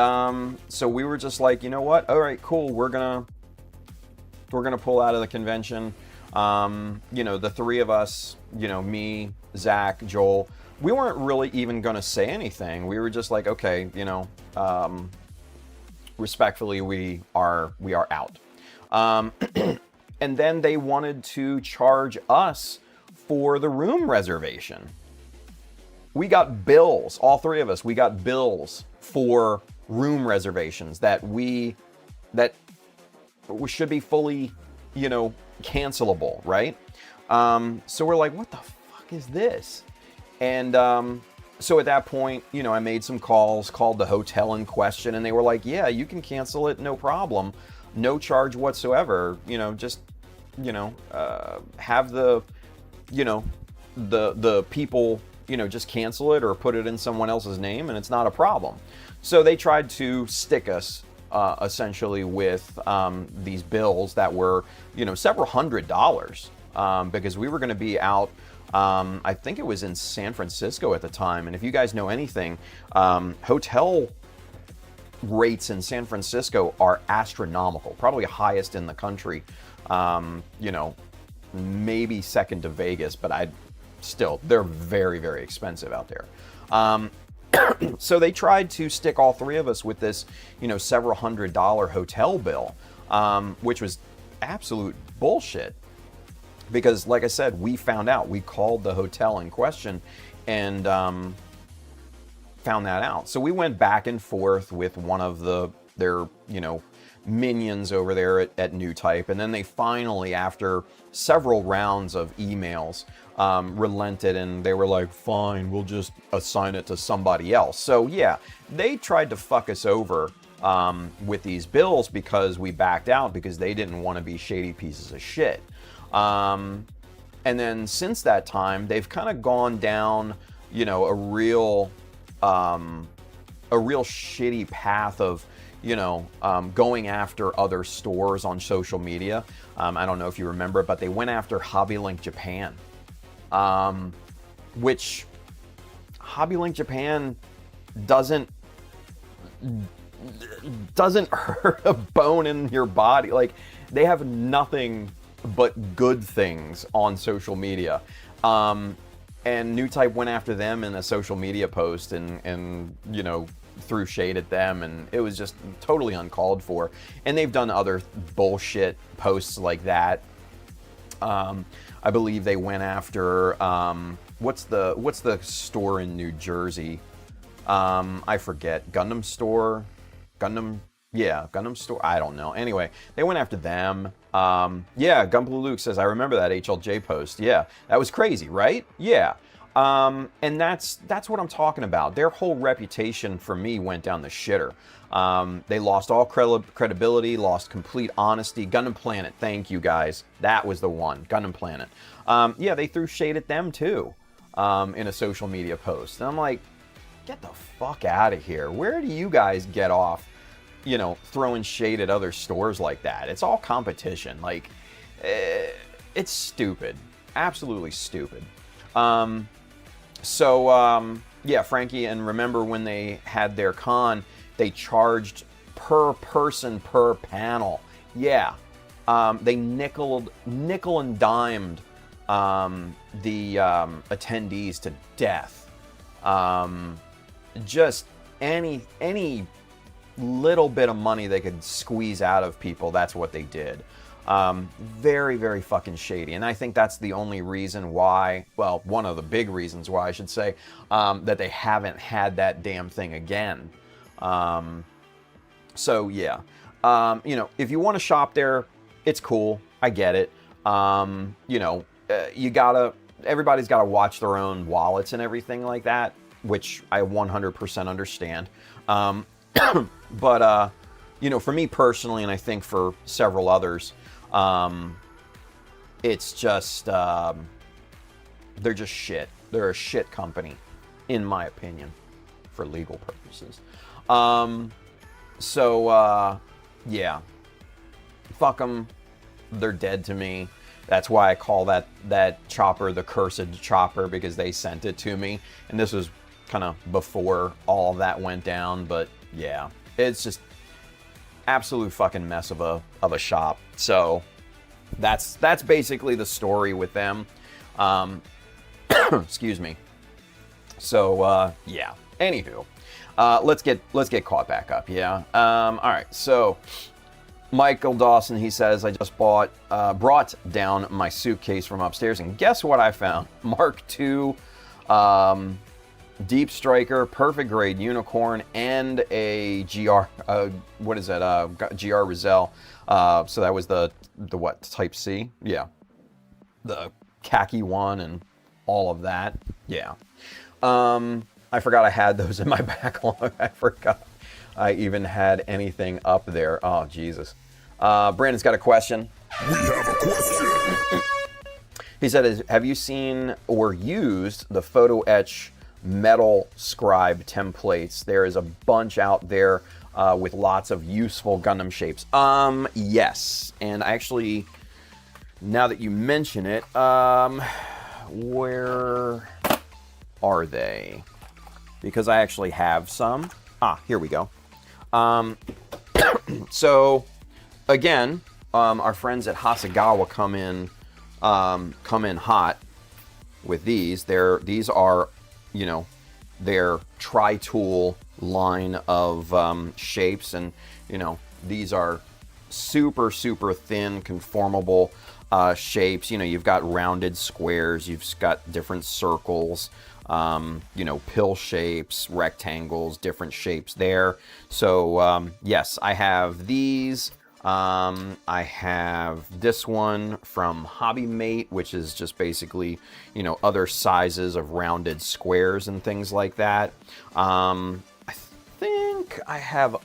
Speaker 1: so we were just like, you know what? All right, cool. We're gonna pull out of the convention. The three of us, me, Zach, Joel, we weren't really even gonna say anything. We were just like, okay, respectfully, we are out. And then they wanted to charge us for the room reservation. We got bills, all three of us, we got bills for room reservations that should be fully, cancelable, right? So we're like, what the fuck is this? And so at that point, I made some calls, called the hotel in question, and they were like, yeah, you can cancel it, no problem. No charge whatsoever, just, have the people, just cancel it or put it in someone else's name, and it's not a problem. So they tried to stick us essentially with these bills that were, several $100s, because we were going to be out. I think it was in San Francisco at the time. And if you guys know anything, hotel rates in San Francisco are astronomical, probably highest in the country. Maybe second to Vegas, but they're very, very expensive out there. So they tried to stick all three of us with this, several $100 hotel bill, which was absolute bullshit. Because, like I said, we found out. We called the hotel in question and found that out. So we went back and forth with one of their minions over there at New Type, and then they finally, after several rounds of emails, relented, and they were like, fine, we'll just assign it to somebody else. So yeah, they tried to fuck us over with these bills because we backed out, because they didn't want to be shady pieces of shit. And then since that time, they've kind of gone down, a real shitty path of, going after other stores on social media. I don't know if you remember, but they went after HobbyLink Japan, which HobbyLink Japan doesn't hurt a bone in your body. Like, they have nothing but good things on social media. And New Type went after them in a social media post and threw shade at them, and it was just totally uncalled for. And they've done other bullshit posts like that. I believe they went after what's the store in New Jersey? I forget. Gundam Store, Gundam. Yeah, Gundam Store. I don't know. Anyway, they went after them. Yeah, Gunblue Luke says, I remember that HLJ post. Yeah, that was crazy, right? Yeah. And that's what I'm talking about. Their whole reputation for me went down the shitter. They lost all credibility, lost complete honesty. Gundam Planet, thank you guys. That was the one, Gundam Planet. Yeah, they threw shade at them too in a social media post. And I'm like, get the fuck out of here. Where do you guys get off, you know, throwing shade at other stores like that? It's all competition. Like, it's stupid. Absolutely stupid. Yeah, Frankie, and remember when they had their con, they charged per person per panel. Yeah. They nickel and dimed the attendees to death. Just any little bit of money they could squeeze out of people, that's what they did. Very, very fucking shady. And I think that's the only reason why, well, one of the big reasons why I should say, that they haven't had that damn thing again. So yeah, you know, if you want to shop there, it's cool. I get it. You know, everybody's gotta watch their own wallets and everything like that, which I 100% understand. But, you know, for me personally, and I think for several others, it's just, they're just shit. They're a shit company, in my opinion, for legal purposes. Yeah, fuck them. They're dead to me. That's why I call that chopper the cursed chopper, because they sent it to me. And this was kind of before all of that went down, but yeah, it's just absolute fucking mess of a shop. So that's basically the story with them. Excuse me. So yeah. Anywho, let's get caught back up. Yeah. All right. So Michael Dawson, he says, I just brought down my suitcase from upstairs, and guess what I found? Mark II Deep Striker, perfect grade unicorn, and a GR, what is that? GR Rizal. So that was the what, Type C? Yeah. The khaki one and all of that. Yeah. I forgot I had those in my backlog. I forgot I even had anything up there. Oh, Jesus. Brandon's got a question.
Speaker 2: We have a question.
Speaker 1: He said, have you seen or used the photo etch metal scribe templates? There is a bunch out there with lots of useful Gundam shapes. Yes. And actually, now that you mention it, where are they? Because I actually have some. Here we go. So again, our friends at Hasegawa come in hot with these. These are, you know, their tri-tool line of shapes, and you know, these are super thin conformable shapes. You know, you've got rounded squares, you've got different circles, you know, pill shapes, rectangles, different shapes there. So yes, I have these. I have this one from Hobby Mate, which is just basically, you know, other sizes of rounded squares and things like that. I think I have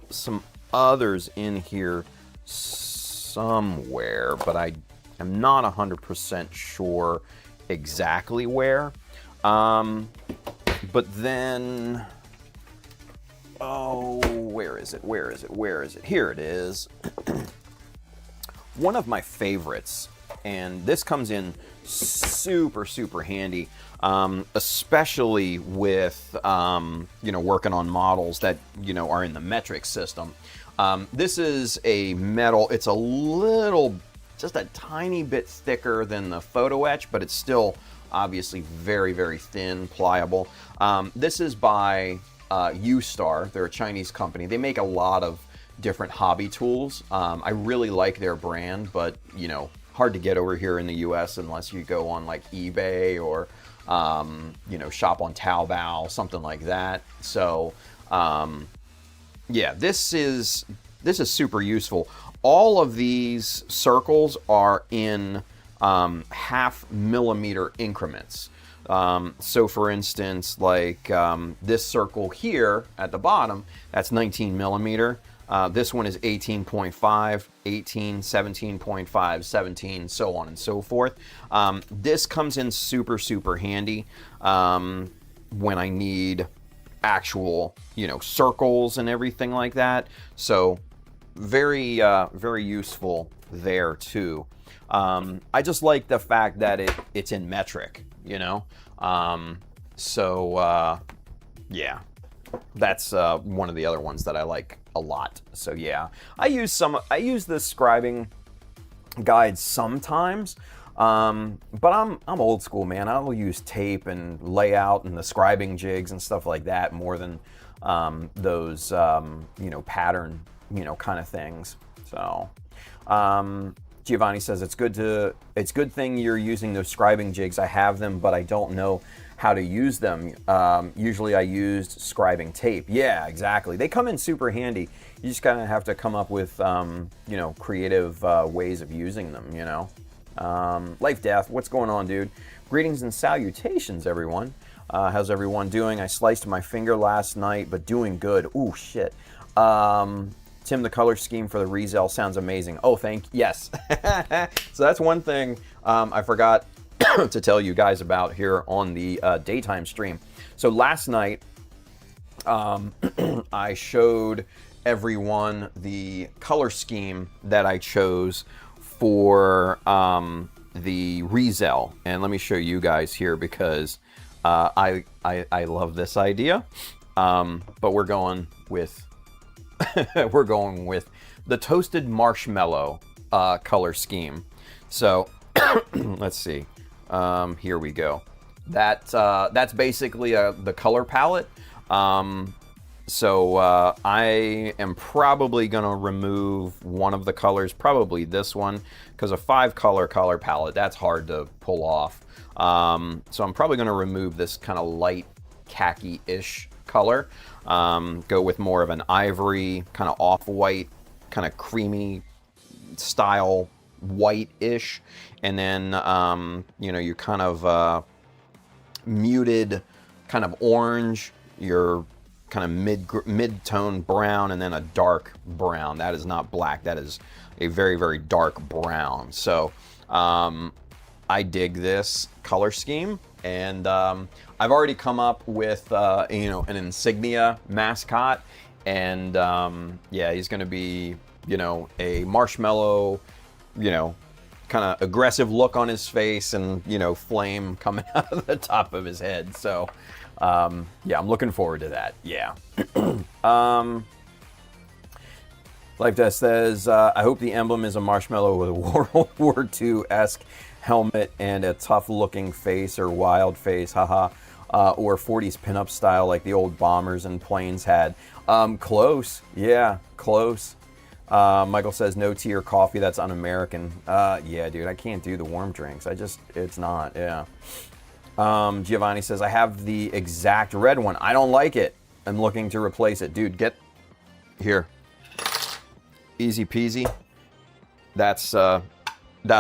Speaker 1: some others in here somewhere, but I am not 100% sure exactly where. But then, oh, where is it? Here it is. One of my favorites, and this comes in super handy, especially with, you know, working on models that, you know, are in the metric system. This is a metal, it's a little, just a tiny bit thicker than the photo etch, but it's still obviously very thin, pliable. This is by U-Star. They're a Chinese company. They make a lot of different hobby tools. I really like their brand, but you know, hard to get over here in the US unless you go on like eBay or you know, shop on Taobao, something like that. So yeah, this is super useful. All of these circles are in 0.5 millimeter increments. So for instance, like this circle here at the bottom, that's 19 millimeter. This one is 18.5, 18, 17.5, 17, so on and so forth. This comes in super, super handy when I need actual, circles and everything like that. So very, very useful there too. I just like the fact that it's in metric, yeah, that's one of the other ones that I like a lot. So yeah, I use the scribing guides sometimes, but I'm old school, man. I'll use tape and layout and the scribing jigs and stuff like that more than those pattern kind of things. So Giovanni says it's good thing you're using those scribing jigs. I have them, but I don't know how to use them. Usually I used scribing tape. Yeah, exactly. They come in super handy. You just kind of have to come up with, creative ways of using them, Life Death, what's going on, dude? Greetings and salutations, everyone. How's everyone doing? I sliced my finger last night, but doing good. Ooh, shit. Tim, the color scheme for the Rizel sounds amazing. Oh, yes. So that's one thing I forgot to tell you guys about here on the daytime stream. So last night, I showed everyone the color scheme that I chose for the Rizel. And let me show you guys here because I love this idea. But we're going with the toasted marshmallow color scheme. So let's see. Here we go. That's basically the color palette. So I am probably gonna remove one of the colors, probably this one, because a 5-color color palette, that's hard to pull off. So I'm probably gonna remove this kind of light khaki-ish color. Go with more of an ivory, kind of off-white, kind of creamy style white-ish, and then you kind of muted kind of orange, your kind of mid-tone brown, and then a dark brown. That is not black, that is a very, very dark brown. So I dig this color scheme, and I've already come up with an insignia mascot, and yeah, he's going to be a marshmallow, kind of aggressive look on his face, and flame coming out of the top of his head. So yeah, I'm looking forward to that. Yeah. Life Death says, I hope the emblem is a marshmallow with a World War II-esque helmet and a tough-looking face or wild face, haha, or 40s pinup style like the old bombers and planes had. Close, yeah, close. Michael says, no tea or coffee, that's un-American. Yeah, dude, I can't do the warm drinks. It's not, yeah. Giovanni says, I have the exact red one. I don't like it. I'm looking to replace it. Dude, get here. Easy peasy. That's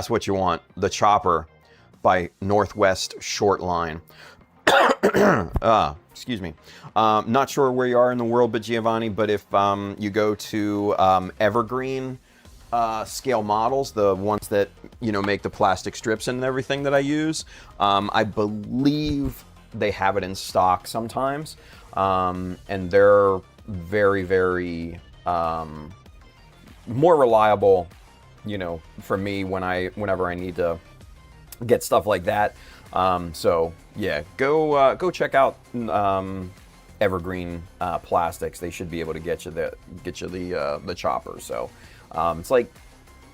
Speaker 1: what you want. The Chopper by Northwest Short Line. Excuse me. Not sure where you are in the world, but Giovanni, but if you go to Evergreen scale models, the ones that make the plastic strips and everything that I use, I believe they have it in stock sometimes, and they're very, very more reliable, for me whenever I need to get stuff like that. So yeah, go check out Evergreen Plastics. They should be able to get you the Chopper. So it's like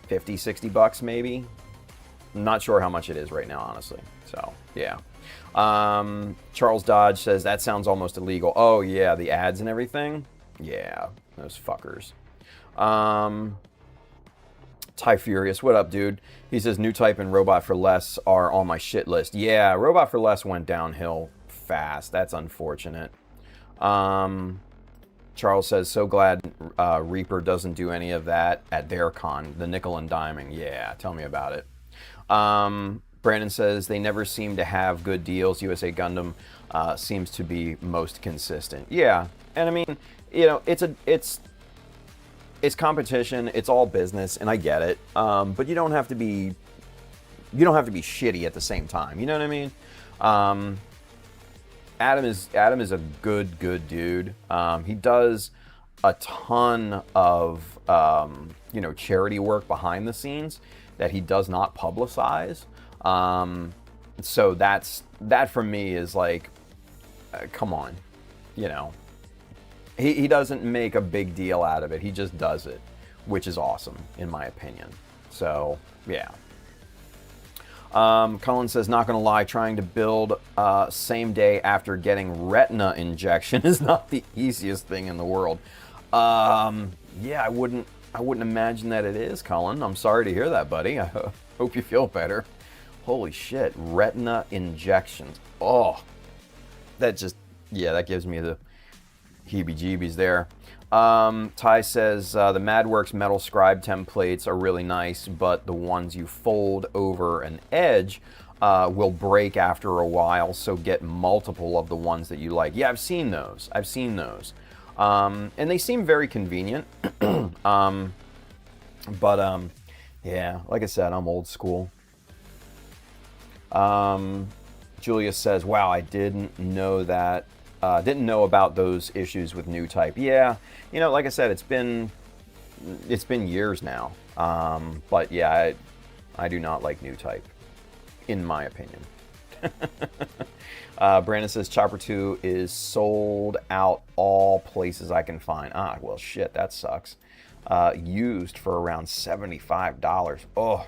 Speaker 1: $50-$60 maybe. I'm not sure how much it is right now, honestly. So yeah. Charles Dodge says that sounds almost illegal. Oh yeah, the ads and everything. Yeah, those fuckers. Ty Furious, what up, dude? He says New Type and Robot for Less are on my shit list. Yeah, Robot for Less went downhill fast. That's unfortunate. Charles says, so glad Reaper doesn't do any of that at their con, the nickel and diming. Yeah, tell me about it. Brandon says, they never seem to have good deals. USA Gundam seems to be most consistent. Yeah, and I mean, you know, it's competition. It's all business, and I get it. But you don't have to be shitty at the same time. You know what I mean? Adam is a good dude. He does a ton of you know, charity work behind the scenes that he does not publicize. So that for me is like, come on, you know. He doesn't make a big deal out of it. He just does it, which is awesome in my opinion. So yeah. Colin says, not gonna lie, trying to build same day after getting retina injection is not the easiest thing in the world. Yeah, I wouldn't imagine that it is, Colin. I'm sorry to hear that, buddy. I hope you feel better. Holy shit, retina injections. Oh, that just, yeah, that gives me the heebie-jeebies there. Ty says, the MadWorks metal scribe templates are really nice, but the ones you fold over an edge will break after a while, so get multiple of the ones that you like. Yeah, I've seen those. And they seem very convenient. Yeah, like I said, I'm old school. Julia says, wow, I didn't know that. Didn't know about those issues with new type. Yeah, you know, like I said, it's been years now. But yeah, I do not like new type, in my opinion. Brandon says Chopper 2 is sold out all places I can find. Ah, well, shit, that sucks. Used for around $75. Oh, a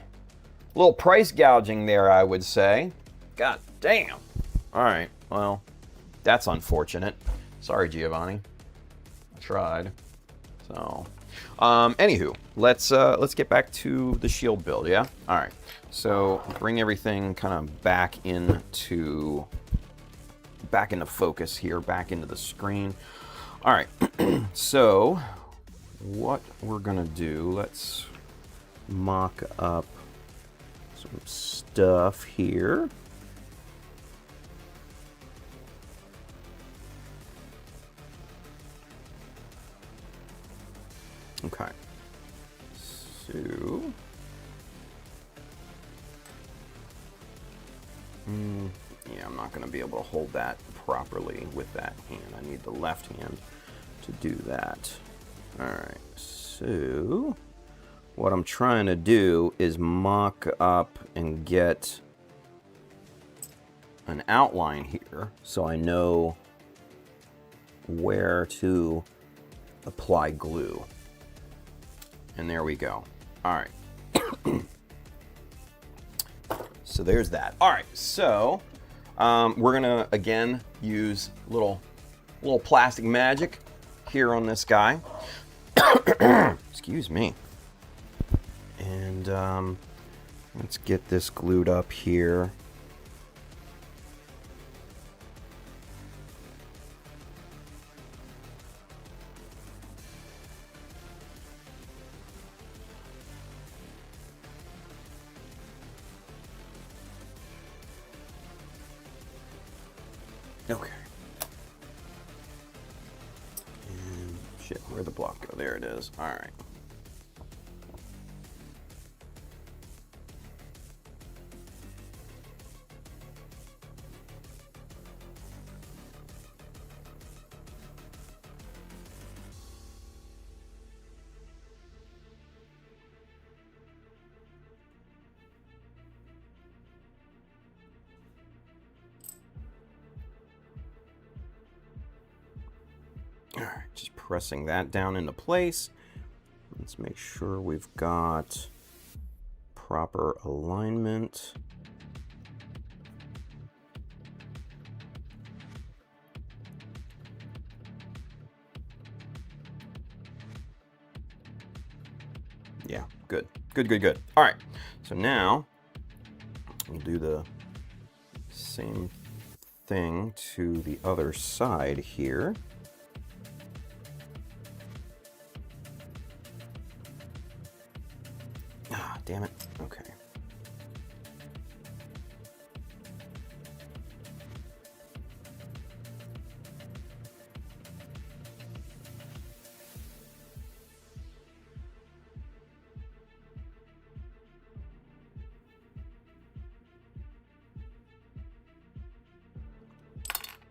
Speaker 1: little price gouging there, I would say. God damn. All right, well, that's unfortunate. Sorry, Giovanni. I tried. So, anywho, let's get back to the shield build. Yeah. All right. So bring everything kind of back into focus here, back into the screen. All right. So what we're gonna do? Let's mock up some stuff here. Okay, so yeah, I'm not going to be able to hold that properly with that hand. I need the left hand to do that. All right, so what I'm trying to do is mock up and get an outline here so I know where to apply glue. And there we go. All right. So there's that. All right. So we're gonna again use little plastic magic here on this guy. Excuse me. And let's get this glued up here. Okay. And shit, where'd the block go? There it is. All right. All right, just pressing that down into place. Let's make sure we've got proper alignment. Yeah, good. Good. All right, so now we'll do the same thing to the other side here. damn it. Okay.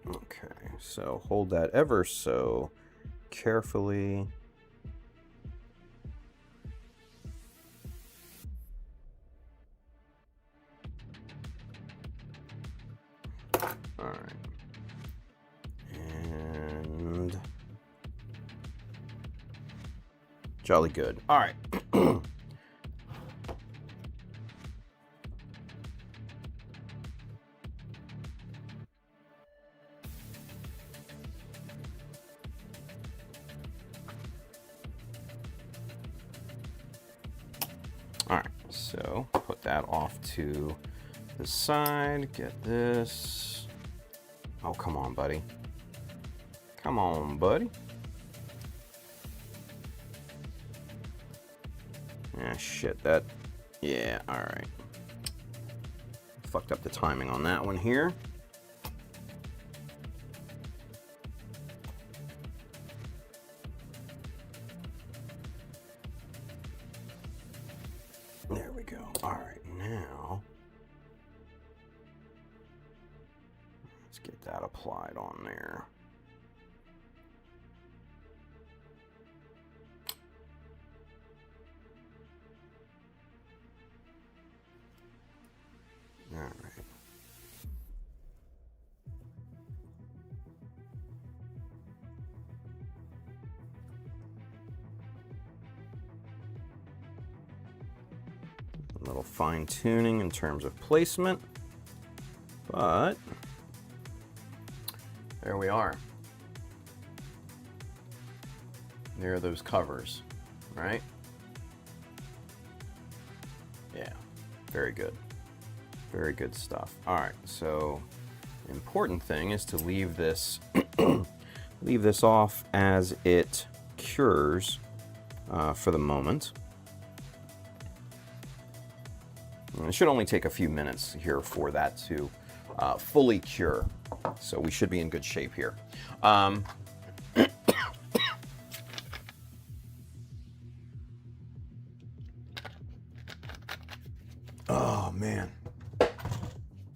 Speaker 1: Okay, so hold that ever so carefully. All right. And jolly good. All right. All right, so put that off to the side. Get this. Oh, come on, buddy. Come on, buddy. Ah, shit, that. Yeah, all right. Fucked up the timing on that one here. There we go. All right, now let's get that applied on there. All right. A little fine tuning in terms of placement, but there we are. There are those covers, right? Yeah, very good. Very good stuff. All right, so the important thing is to leave this leave this off as it cures for the moment. And it should only take a few minutes here for that to fully cure, so we should be in good shape here. Oh man.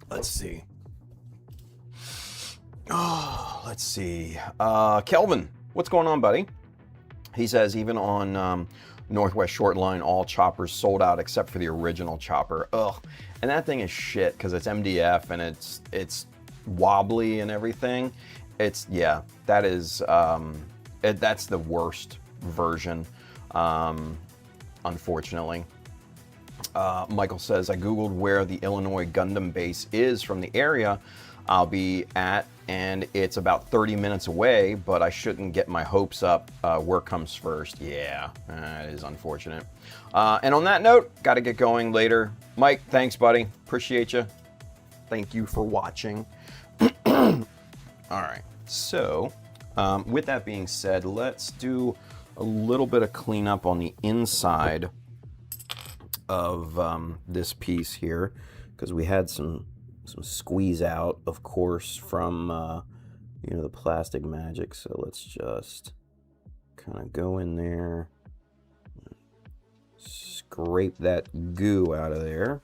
Speaker 1: Let's see. Oh, let's see. Kelvin, what's going on, buddy? He says even on Northwest Short Line, all choppers sold out except for the original chopper. Ugh, and that thing is shit because it's MDF and it's wobbly and everything. It's yeah, that is that's the worst version, unfortunately. Michael says, I Googled where the Illinois Gundam base is from the area I'll be at, and it's about 30 minutes away, but I shouldn't get my hopes up. Work comes first. Yeah, it is unfortunate. And on that note, got to get going later. Mike, thanks, buddy. Appreciate you. Thank you for watching. All right, so with that being said, let's do a little bit of cleanup on the inside of this piece here, because we had some squeeze out, of course, from you know, the plastic magic. So let's just kind of go in there, scrape that goo out of there.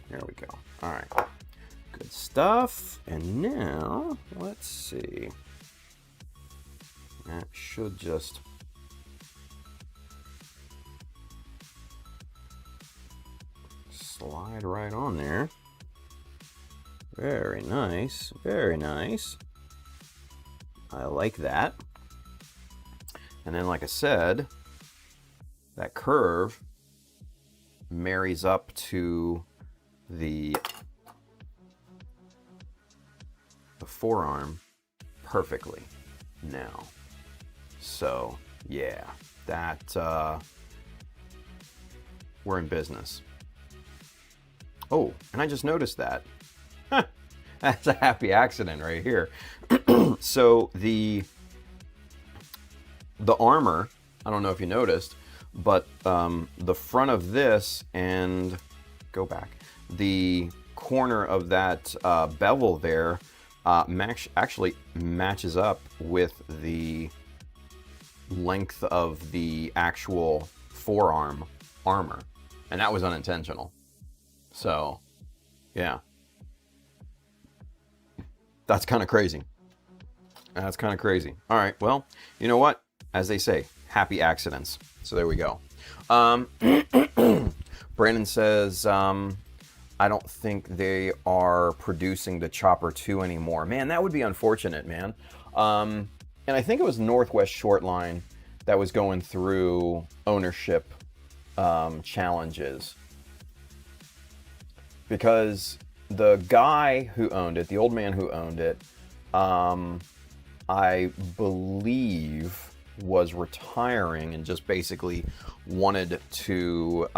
Speaker 1: There we go. All right. Good stuff. And now, let's see. That should just slide right on there. Very nice. Very nice. I like that. And then, like I said, that curve marries up to the forearm perfectly now. So yeah, that we're in business. Oh, and I just noticed that. That's a happy accident right here. So the armor, I don't know if you noticed, but the front of this and go back, the corner of that bevel there actually matches up with the length of the actual forearm armor, and that was unintentional. So, yeah, that's kind of crazy. That's kind of crazy. All right, well, you know what? As they say, happy accidents. So there we go. Brandon says, I don't think they are producing the Chopper 2 anymore. Man, that would be unfortunate, man. And I think it was Northwest Shortline that was going through ownership challenges. Because the guy who owned it, the old man who owned it, I believe was retiring and just basically wanted to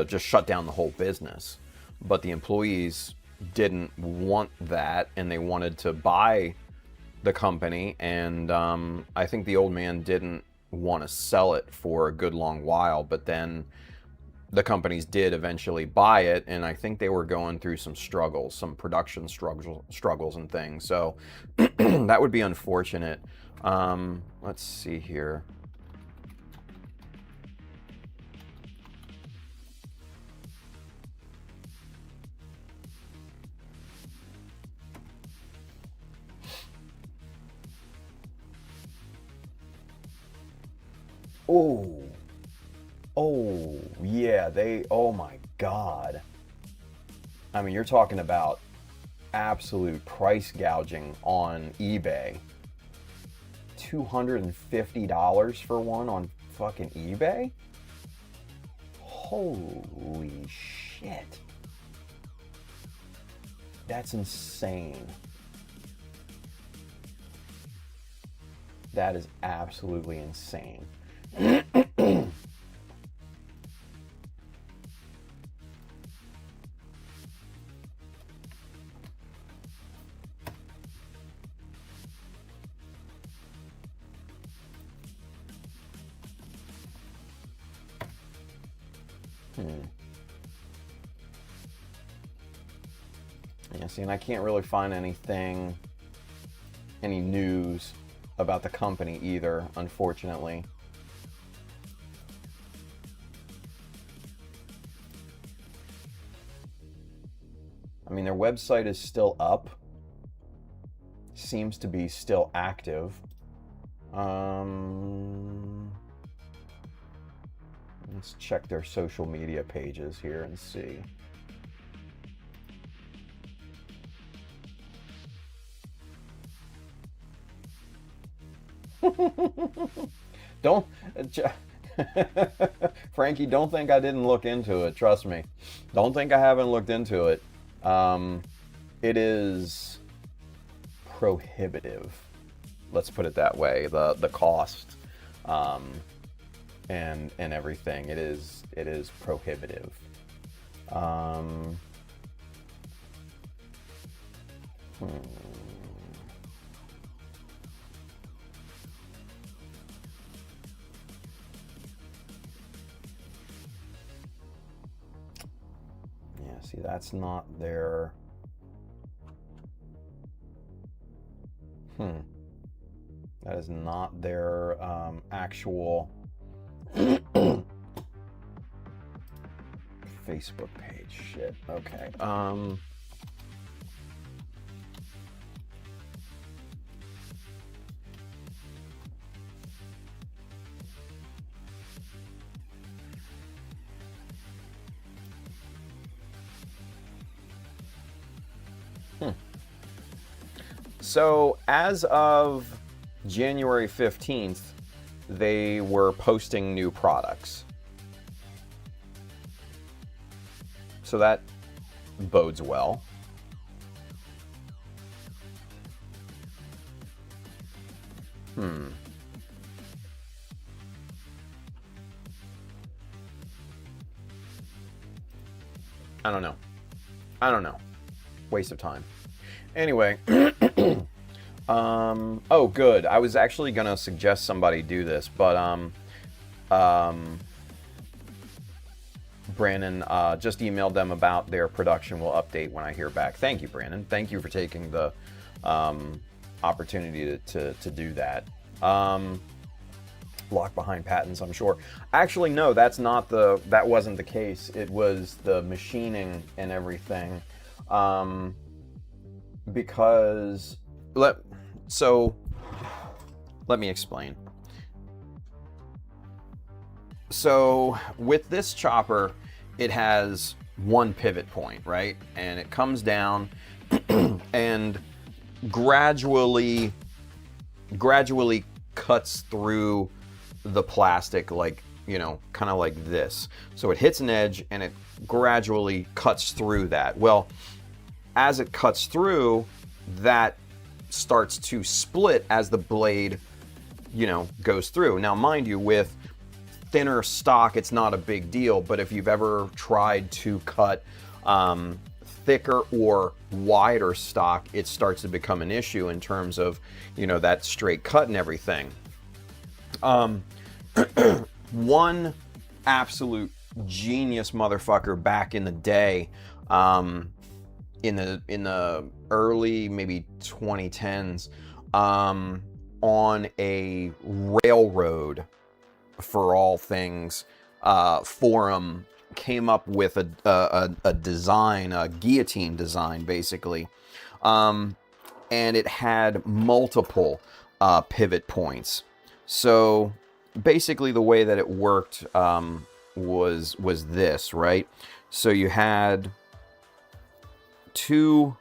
Speaker 1: just shut down the whole business. But the employees didn't want that, and they wanted to buy the company, and I think the old man didn't want to sell it for a good long while, but then the companies did eventually buy it, and I think they were going through some struggles, some production struggles and things. So that would be unfortunate. Let's see here. Oh, yeah, oh my God. I mean, you're talking about absolute price gouging on eBay. $250 for one on fucking eBay? Holy shit. That's insane. That is absolutely insane. Yeah, see, and I can't really find any news about the company either, unfortunately. I mean, their website is still up. Seems to be still active. Let's check their social media pages here and see. Don't, Frankie, don't think I didn't look into it. Trust me. Don't think I haven't looked into it. It is prohibitive. Let's put it that way. The cost, and everything. It is prohibitive. Yeah, see, that's not their... That is not their actual Facebook page. Shit. Okay. So as of January 15th, they were posting new products. So that bodes well. I don't know. Waste of time. Anyway, oh, good. I was actually gonna suggest somebody do this, but Brandon just emailed them about their production. Will update when I hear back. Thank you, Brandon. Thank you for taking the opportunity to do that. Lock behind patents, I'm sure. Actually, no, that wasn't the case. It was the machining and everything. Because let me explain. So with this chopper, it has one pivot point, right? And it comes down and gradually cuts through the plastic, like, you know, kind of like this. So it hits an edge and it gradually cuts through that. Well, as it cuts through, that starts to split as the blade, you know, goes through. Now, mind you, with thinner stock, it's not a big deal, but if you've ever tried to cut thicker or wider stock, it starts to become an issue in terms of, you know, that straight cut and everything. One absolute genius motherfucker back in the day, in the early maybe 2010s, on a railroad for all things forum, came up with a design, a guillotine design, basically, and it had multiple pivot points. So basically the way that it worked was this, right? So you had two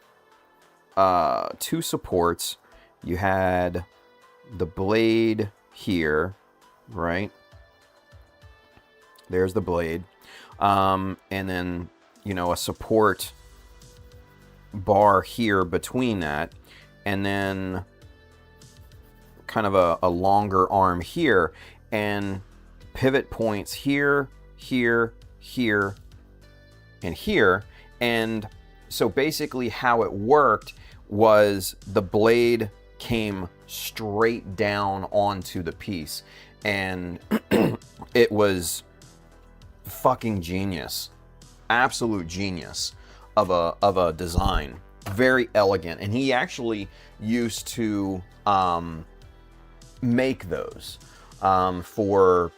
Speaker 1: supports. You had the blade here, right? There's the blade, and then, you know, a support bar here between that, and then kind of a longer arm here, and pivot points here, here, here, and here. And so basically how it worked was the blade came straight down onto the piece, and it was fucking genius, absolute genius of a design, very elegant. And he actually used to make those for,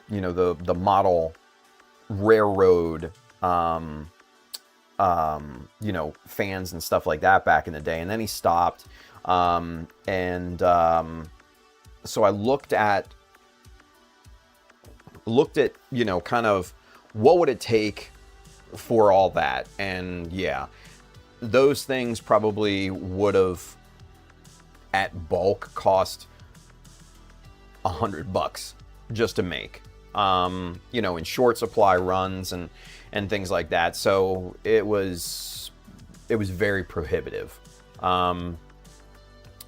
Speaker 1: you know, the model railroad you know, fans and stuff like that back in the day. And then he stopped, so I looked at, you know, kind of what would it take for all that. And yeah, those things probably would have at bulk cost $100 just to make, you know, in short supply runs and things like that. So it was very prohibitive. And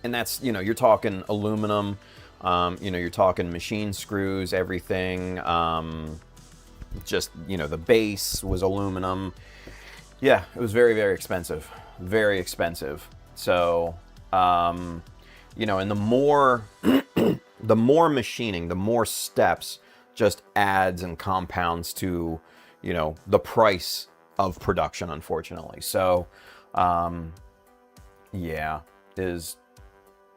Speaker 1: that's, you know, you're talking aluminum, you know, you're talking machine screws, everything. Just, you know, the base was aluminum. Yeah, it was very, very expensive. Very expensive. So, you know, and the more the more machining, the more steps just adds and compounds to, you know, the price of production, unfortunately. So, yeah,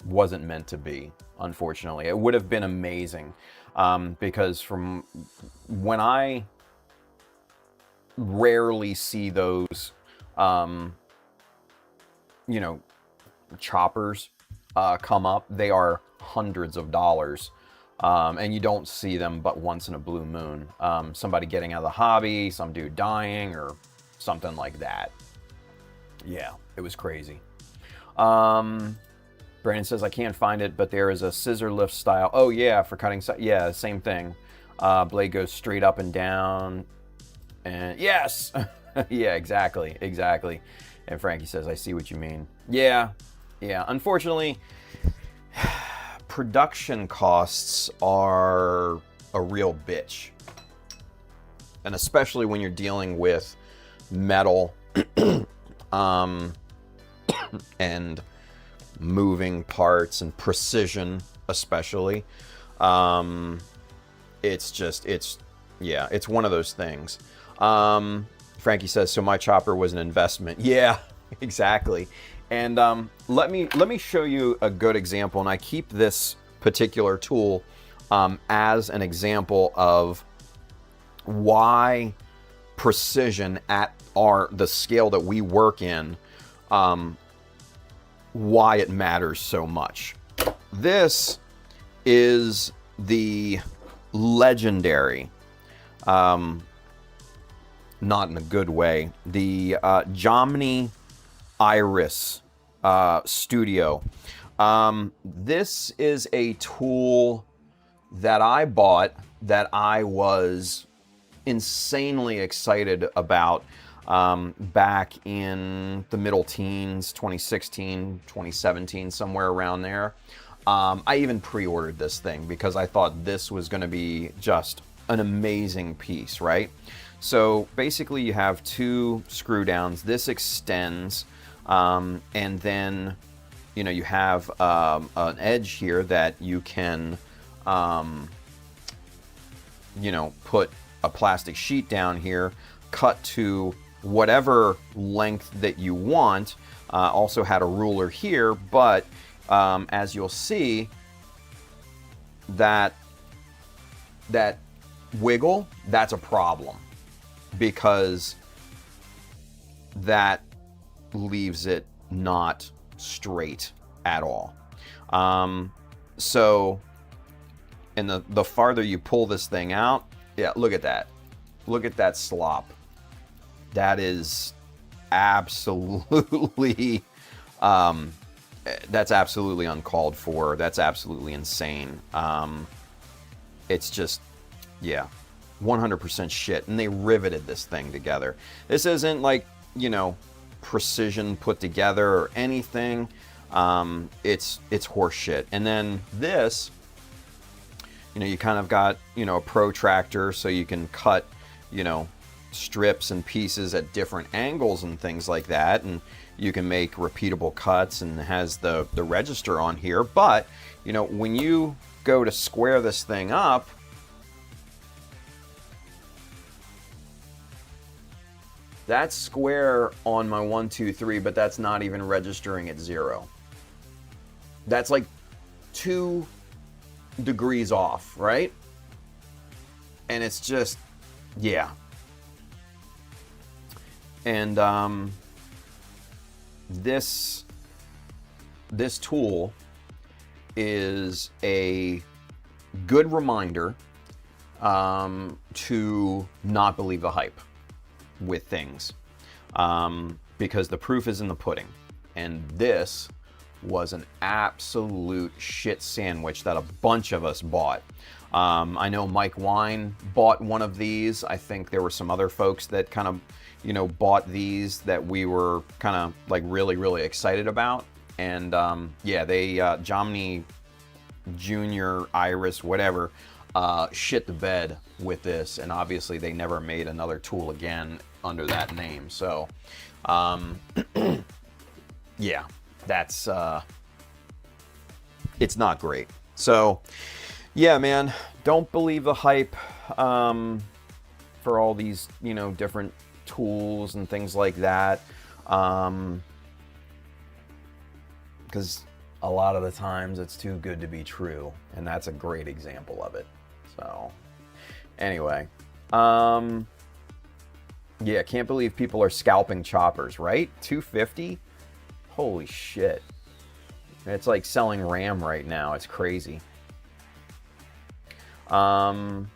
Speaker 1: wasn't meant to be, unfortunately. It would have been amazing, because from when I rarely see those, you know, choppers come up, they are hundreds of dollars. And you don't see them but once in a blue moon. Somebody getting out of the hobby, some dude dying, or something like that. Yeah, it was crazy. Brandon says, I can't find it, but there is a scissor lift style. Oh yeah, for cutting. Yeah, same thing. Blade goes straight up and down. And yes, yeah, exactly. And Frankie says, I see what you mean. Yeah. Unfortunately, production costs are a real bitch. And especially when you're dealing with metal, and moving parts and precision, especially. It's one of those things. Frankie says, so my chopper was an investment. Yeah, exactly. And let me show you a good example. And I keep this particular tool as an example of why precision at the scale that we work in, why it matters so much. This is the legendary, not in a good way, the Jomny Iris Studio. This is a tool that I bought that I was insanely excited about back in the middle teens, 2016, 2017, somewhere around there. I even pre-ordered this thing because I thought this was going to be just an amazing piece, right? So basically you have two screw downs. This extends, and then you have an edge here that you can put a plastic sheet down here, cut to whatever length that you want. Also had a ruler here, but as you'll see, that wiggle, that's a problem because that leaves it not straight at all. So, and the farther you pull this thing out, yeah, look at that. Look at that slop. That is absolutely, that's absolutely uncalled for. That's absolutely insane. It's just, yeah, 100% shit. And they riveted this thing together. This isn't like, precision put together or anything. It's horse shit. And then this, you kind of got, a protractor so you can cut, strips and pieces at different angles and things like that. And you can make repeatable cuts, and it has the register on here. But, when you go to square this thing up, that's square on my 1, 2, 3, but that's not even registering at 0. That's like 2 degrees off, right? And it's just, yeah. And this tool is a good reminder to not believe the hype with things, because the proof is in the pudding. And this was an absolute shit sandwich that a bunch of us bought. I know Mike Wine bought one of these. I think there were some other folks that kind of, bought these that we were kind of like really, really excited about. And yeah, they, Jomny Junior, Iris, whatever, shit the bed with this. And obviously they never made another tool again under that name. So, yeah, that's, it's not great. So, yeah, man, don't believe the hype for all these, different tools and things like that. Because a lot of the times it's too good to be true. And that's a great example of it. So, anyway. Yeah, can't believe people are scalping choppers, right? $250? Holy shit. It's like selling RAM right now. It's crazy. Charles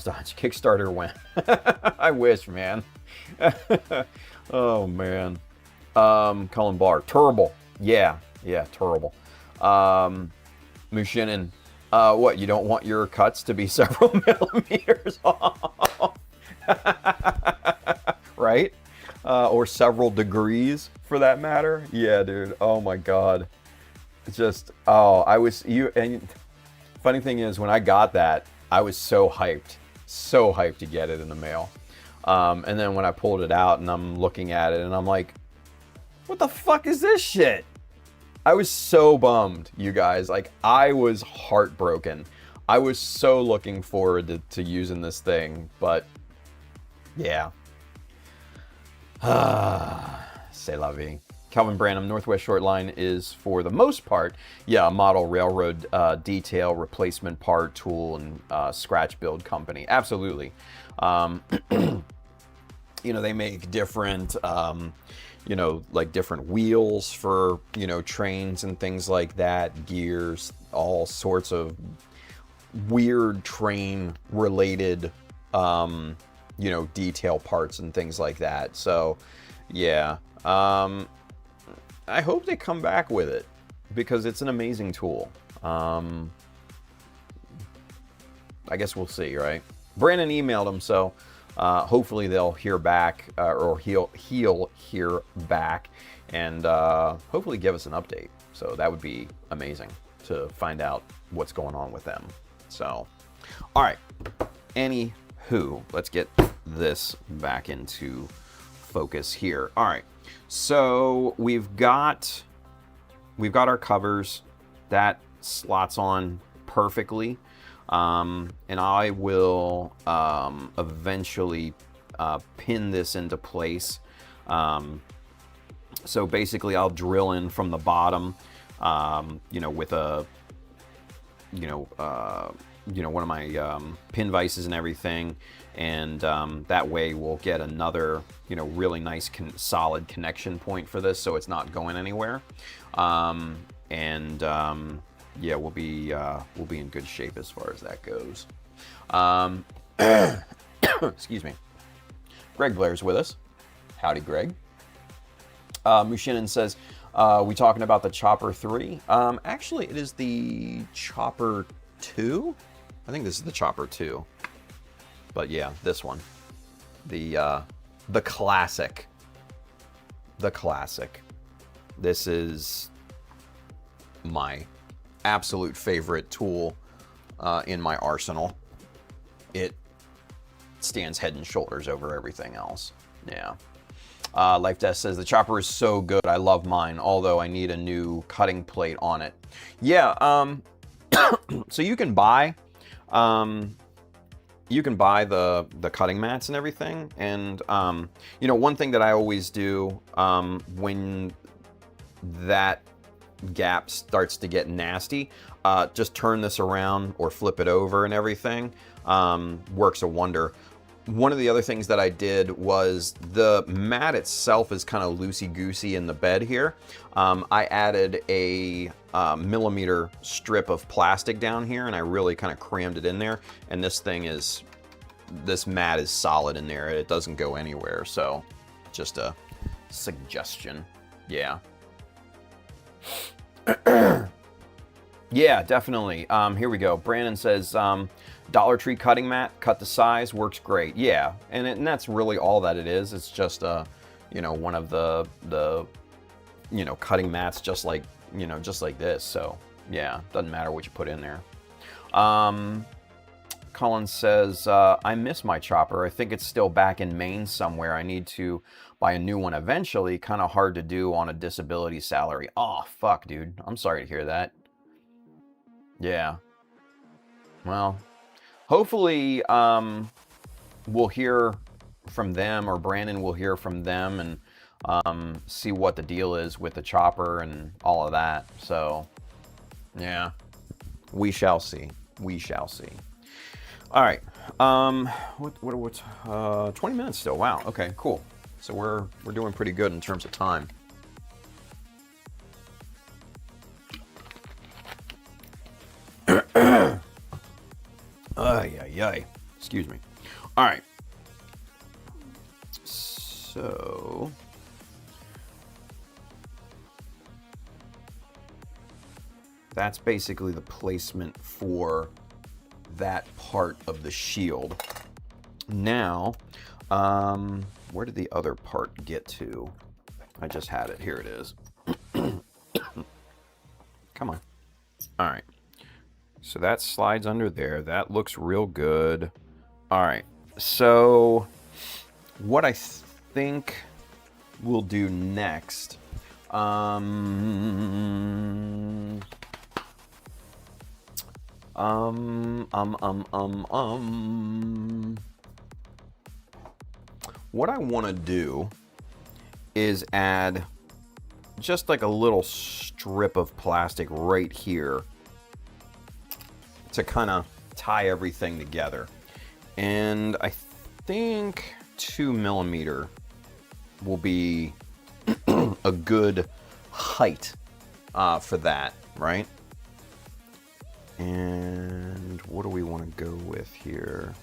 Speaker 1: Dodge, Kickstarter win. I wish, man. Oh, man. Cullen Barr, terrible. Yeah, terrible. Mushinin, what, you don't want your cuts to be several millimeters off? Right? Or several degrees, for that matter. Yeah, dude. Oh, my God. Just, and funny thing is, when I got that, I was so hyped to get it in the mail. And then when I pulled it out and I'm looking at it and I'm like, what the fuck is this shit? I was so bummed, you guys. Like, I was heartbroken. I was so looking forward to using this thing, but yeah. C'est la vie. Calvin Branham, Northwest Short Line is, for the most part, yeah, a model railroad detail, replacement part, tool, and scratch build company. Absolutely. You know, they make different, you know, like different wheels for, you know, trains and things like that, gears, all sorts of weird train-related, you know, detail parts and things like that. So, yeah. I hope they come back with it because it's an amazing tool. I guess we'll see, right? Brandon emailed him, so hopefully they'll hear back, or he'll hear back, and hopefully give us an update. So that would be amazing to find out what's going on with them. So, all right. Anywho, let's get this back into focus here. All right. So we've got our covers that slots on perfectly, and I will eventually pin this into place. So basically, I'll drill in from the bottom, you know, with a, you know, one of my pin vices and everything, and that way we'll get another, you know, really nice solid connection point for this, so it's not going anywhere. Yeah, we'll be in good shape as far as that goes. Excuse me. Greg Blair's with us. Howdy, Greg. Mushinin says, we talking about the Chopper 3? Actually, it is the Chopper 2. I think this is the Chopper 2. But yeah, this one. The classic. The classic. This is my absolute favorite tool in my arsenal. It stands head and shoulders over everything else. Yeah. Life Death says, the Chopper is so good. I love mine, although I need a new cutting plate on it. Yeah, so you can buy the cutting mats and everything. And, you know, one thing that I always do when that gap starts to get nasty, just turn this around or flip it over and everything. Works a wonder. One of the other things that I did was the mat itself is kind of loosey-goosey in the bed here. I added a millimeter strip of plastic down here, and I really kind of crammed it in there. And this mat is solid in there. It doesn't go anywhere. So just a suggestion. Yeah. Yeah, definitely. Here we go. Brandon says, Dollar Tree cutting mat, cut the size, works great. Yeah, and that's really all that it is. It's just you know, one of the you know, cutting mats, just like, you know, just like this. So yeah, doesn't matter what you put in there. Colin says, I miss my chopper. I think it's still back in Maine somewhere. I need to buy a new one eventually. Kind of hard to do on a disability salary. Oh, fuck, dude. I'm sorry to hear that. Yeah. Well, hopefully we'll hear from them, or Brandon will hear from them, and see what the deal is with the chopper and all of that. So, yeah, we shall see. We shall see. All right. What's 20 minutes still? Wow. Okay, cool. So we're doing pretty good in terms of time. Ay. Excuse me. All right. So that's basically the placement for that part of the shield. Now, where did the other part get to? I just had it. Here it is. Come on. All right. So that slides under there. That looks real good. All right. So what I think we'll do next. What I want to do is add just like a little strip of plastic right here to kind of tie everything together. And I think 2mm will be a good height for that, right? And what do we want to go with here?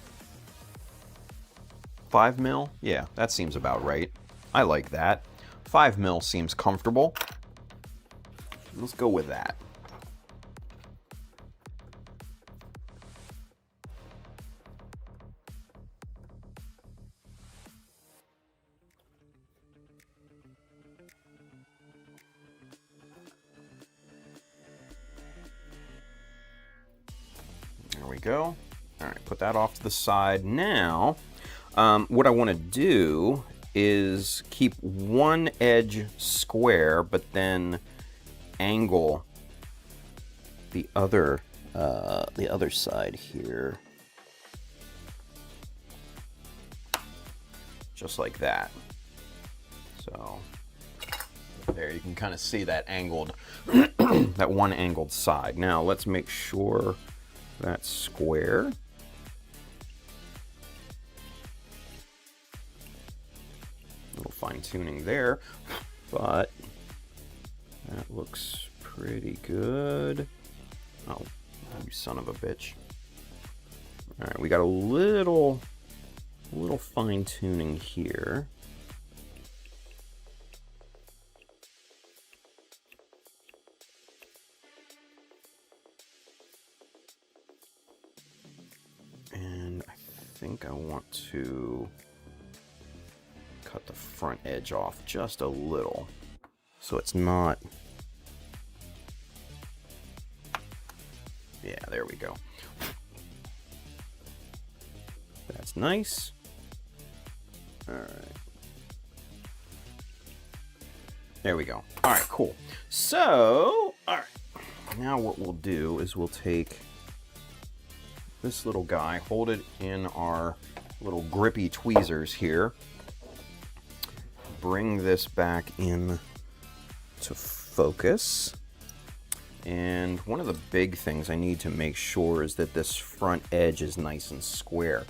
Speaker 1: 5mm? Yeah, that seems about right. I like that. 5mm seems comfortable. Let's go with that. There we go. All right, put that off to the side. Now, what I want to do is keep one edge square, but then angle the other side here, just like that. So there, you can kind of see that angled, that one angled side. Now let's make sure that's square. A little fine tuning there, but that looks pretty good. Oh, you son of a bitch. All right, we got a little fine tuning here. And I think I want to cut the front edge off just a little, so it's not. Yeah, there we go. That's nice. All right. There we go. All right, cool. So, all right. Now what we'll do is we'll take this little guy, hold it in our little grippy tweezers here, bring this back in to focus. And one of the big things I need to make sure is that this front edge is nice and square,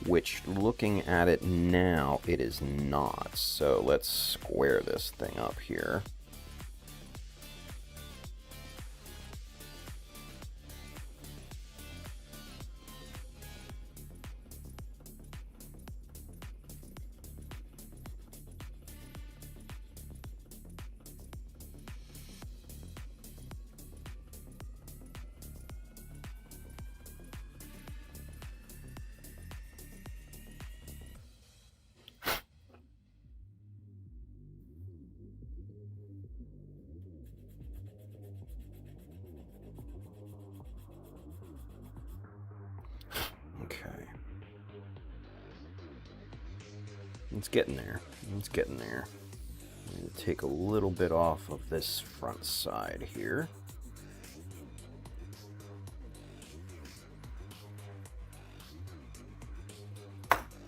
Speaker 1: which looking at it now, it is not. So let's square this thing up here. It's getting there. It's getting there. I'm going to take a little bit off of this front side here.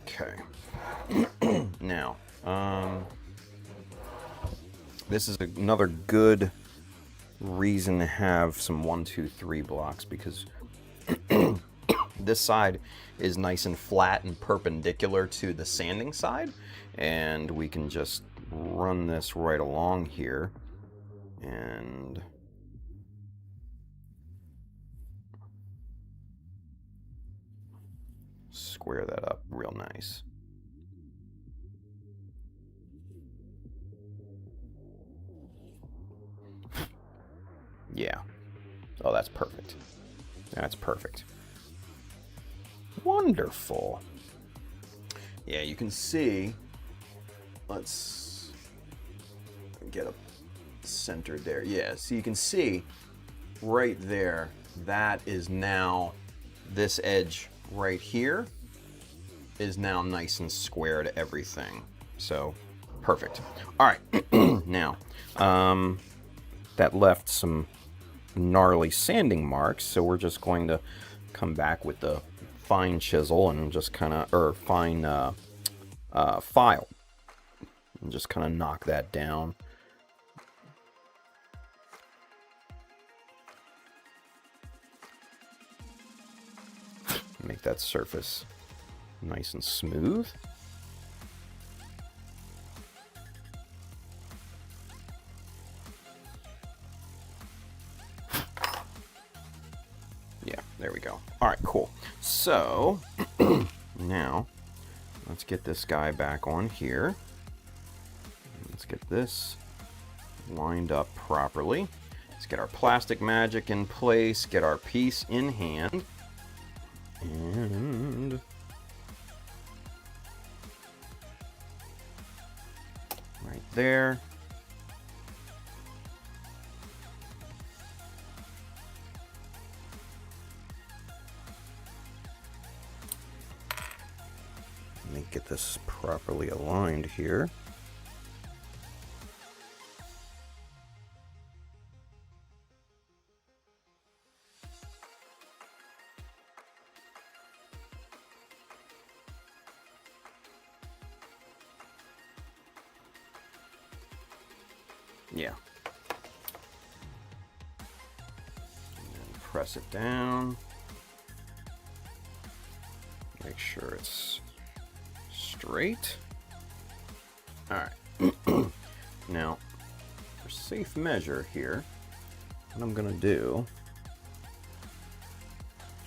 Speaker 1: Okay. Now, this is another good reason to have some 1, 2, 3 blocks, because this side is nice and flat and perpendicular to the sanding side, and we can just run this right along here and square that up real nice. Yeah. Oh, that's perfect. That's perfect. Wonderful. Yeah, you can see. Let's get a centered there. Yeah, so you can see right there, that is now this edge right here. is now nice and square to everything. So, perfect. All right, now, that left some gnarly sanding marks, so we're just going to come back with the fine chisel and just kind of, or fine file, and just kind of knock that down. Make that surface nice and smooth. Yeah, there we go. All right, cool. So now let's get this guy back on here. Let's get this lined up properly. Let's get our plastic magic in place, get our piece in hand. And right there. Let me get this properly aligned here. Yeah. And then press it down. Make sure it's straight. All right. Now, for safe measure here, what I'm gonna do,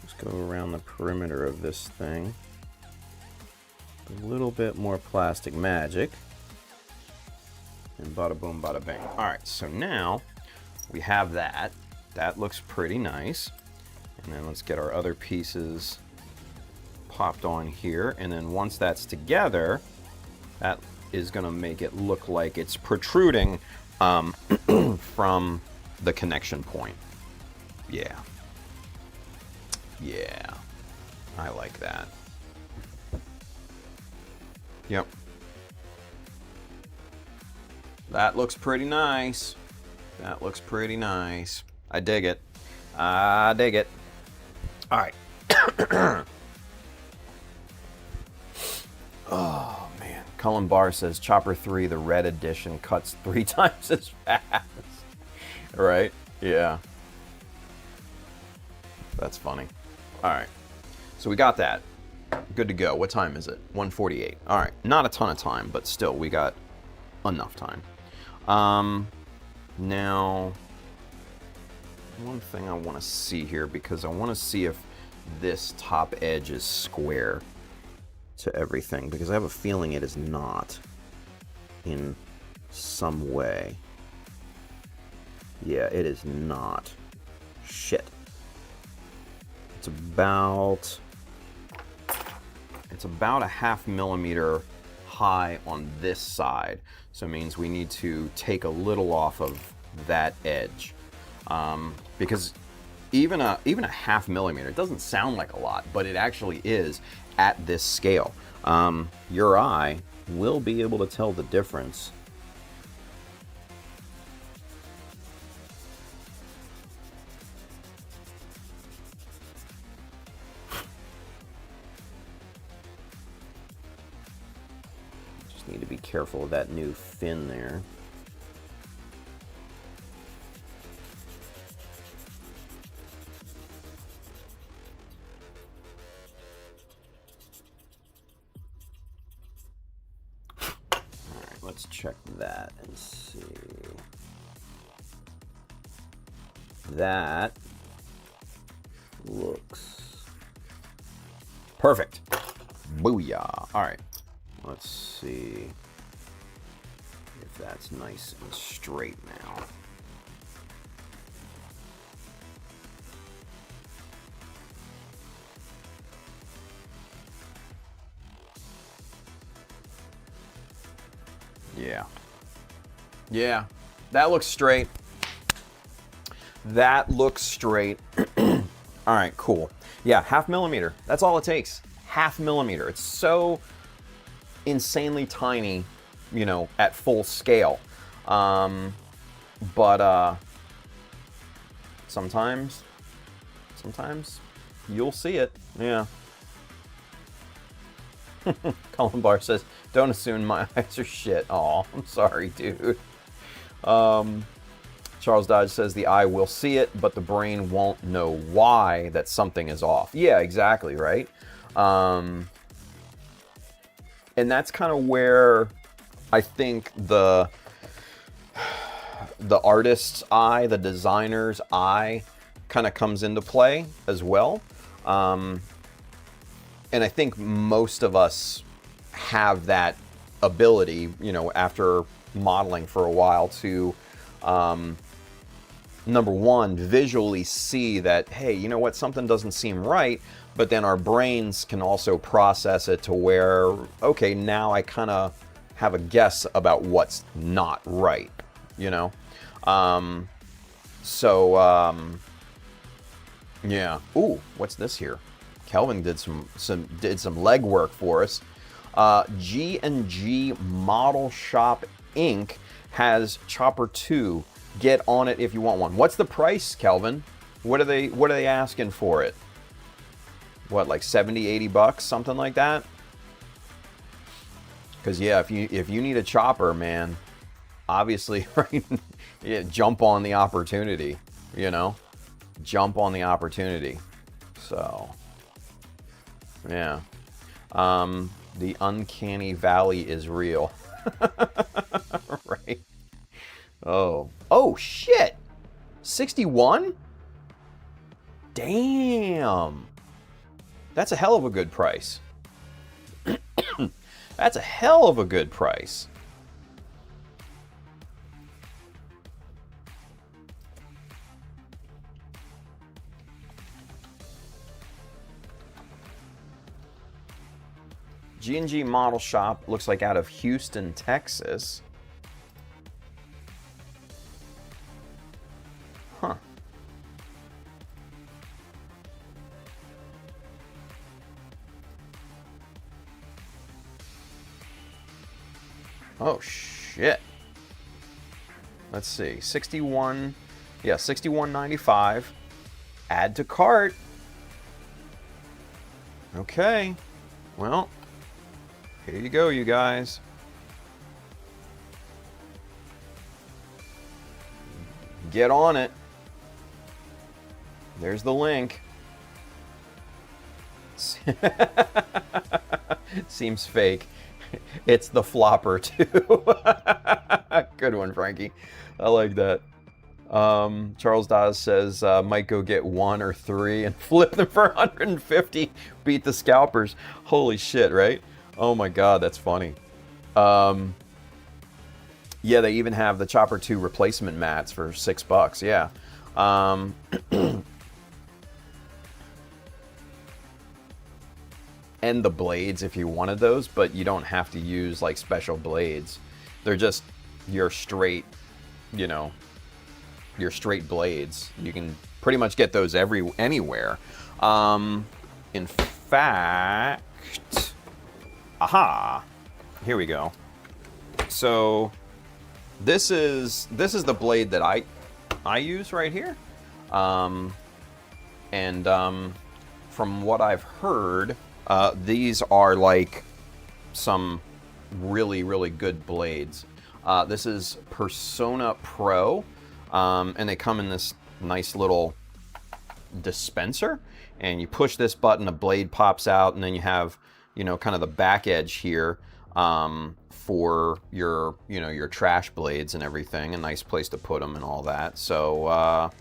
Speaker 1: just go around the perimeter of this thing. A little bit more plastic magic. And bada boom, bada bang. All right, so now we have that. That looks pretty nice. And then let's get our other pieces popped on here. And then once that's together, that is gonna make it look like it's protruding from the connection point. Yeah. Yeah, I like that. Yep. That looks pretty nice. That looks pretty nice. I dig it. I dig it. All right. Oh, man. Cullen Barr says Chopper 3, the red edition, cuts 3 times as fast. Right? Yeah. That's funny. All right. So we got that. Good to go. What time is it? 1:48. All right. Not a ton of time, but still, we got enough time. Now, one thing I want to see here, because I want to see if this top edge is square to everything, because I have a feeling it is not in some way. Yeah, it is not. Shit. It's about a 0.5 millimeter high on this side, so it means we need to take a little off of that edge, because even a 0.5 millimeter, it doesn't sound like a lot, but it actually is at this scale. Your eye will be able to tell the difference. Need to be careful of that new fin there. All right, let's check that and see. That looks perfect. Booyah. All right. Let's see if that's nice and straight now. Yeah. Yeah, that looks straight. That looks straight. All right, cool. Yeah, 0.5 millimeter. That's all it takes. half millimeter. It's so insanely tiny, you know, at full scale. But sometimes you'll see it. Yeah. Colin Barr says, "Don't assume my eyes are shit." Aw, I'm sorry, dude. Charles Dodge says, "The eye will see it, but the brain won't know why that something is off." Yeah, exactly, right? And that's kind of where I think the artist's eye, the designer's eye, kind of comes into play as well. And I think most of us have that ability, you know, after modeling for a while to, number one, visually see that, hey, you know what, something doesn't seem right, but then our brains can also process it to where, okay, now I kind of have a guess about what's not right, you know? Yeah. Ooh, what's this here? Kelvin did some legwork for us. G&G Model Shop Inc. has Chopper 2. Get on it if you want one. What's the price, Kelvin? What are they asking for it? What, like 70, 80 bucks, something like that? Because yeah, if you need a chopper, man, obviously, right? Yeah, jump on the opportunity, you know? Jump on the opportunity. So, yeah. The uncanny valley is real. Right? Oh shit! 61? Damn! That's a hell of a good price. That's a hell of a good price. G&G Model Shop looks like out of Houston, Texas. Huh. Oh shit. Let's see. 61. Yeah, 61.95. Add to cart. Okay. Well, here you go, you guys. Get on it. There's the link. Seems fake. It's the flopper, too. Good one, Frankie. I like that. Charles Dawes says, might go get 1 or 3 and flip them for 150. Beat the scalpers. Holy shit, right? Oh my god, that's funny. Yeah, they even have the Chopper 2 replacement mats for $6. Yeah. And the blades if you wanted those, but you don't have to use like special blades. They're just your straight, you know, your straight blades. You can pretty much get those anywhere. In fact, aha, here we go. So this is the blade that I use right here. From what I've heard, these are like some really, really good blades. This is Persona Pro, and they come in this nice little dispenser, and you push this button, a blade pops out, and then you have, you know, kind of the back edge here for your, you know, your trash blades and everything. A nice place to put them and all that. So,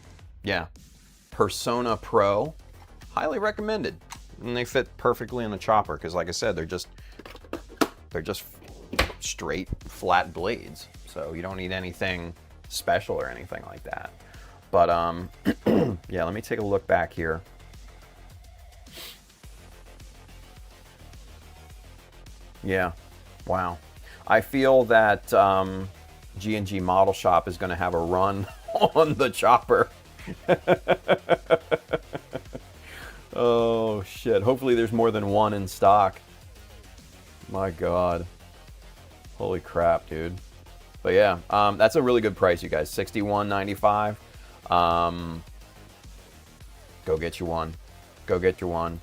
Speaker 1: yeah, Persona Pro, highly recommended. And they fit perfectly in the chopper because, like I said, they're just straight flat blades. So you don't need anything special or anything like that. But yeah, let me take a look back here. Yeah, wow. I feel that G&G Model Shop is going to have a run on the chopper. Oh, shit. Hopefully there's more than one in stock. My God. Holy crap, dude. But yeah, that's a really good price, you guys. $61.95. Go get you one. Go get you one.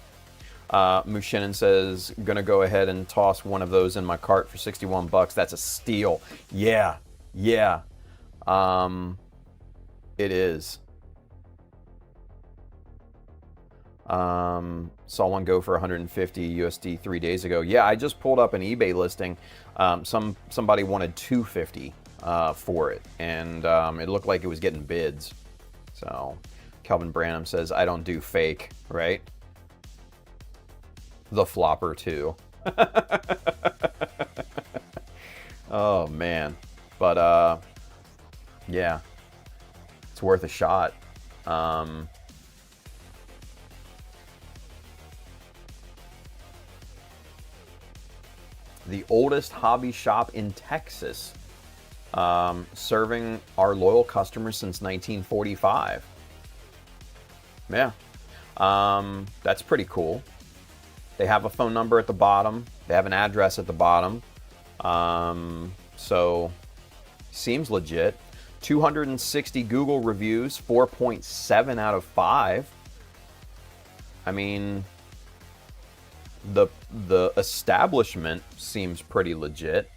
Speaker 1: Mushinin says, gonna go ahead and toss one of those in my cart for 61 bucks. That's a steal. Yeah. Yeah. It is. Saw one go for 150 USD 3 days ago. Yeah, I just pulled up an eBay listing. Somebody wanted 250 for it, and it looked like it was getting bids. So, Calvin Branham says, I don't do fake, right? The flopper, too. Oh, man. But, yeah. It's worth a shot. The oldest hobby shop in Texas, serving our loyal customers since 1945. Yeah, that's pretty cool. They have a phone number at the bottom. They have an address at the bottom. So, seems legit. 260 Google reviews, 4.7 out of 5. I mean, the establishment seems pretty legit.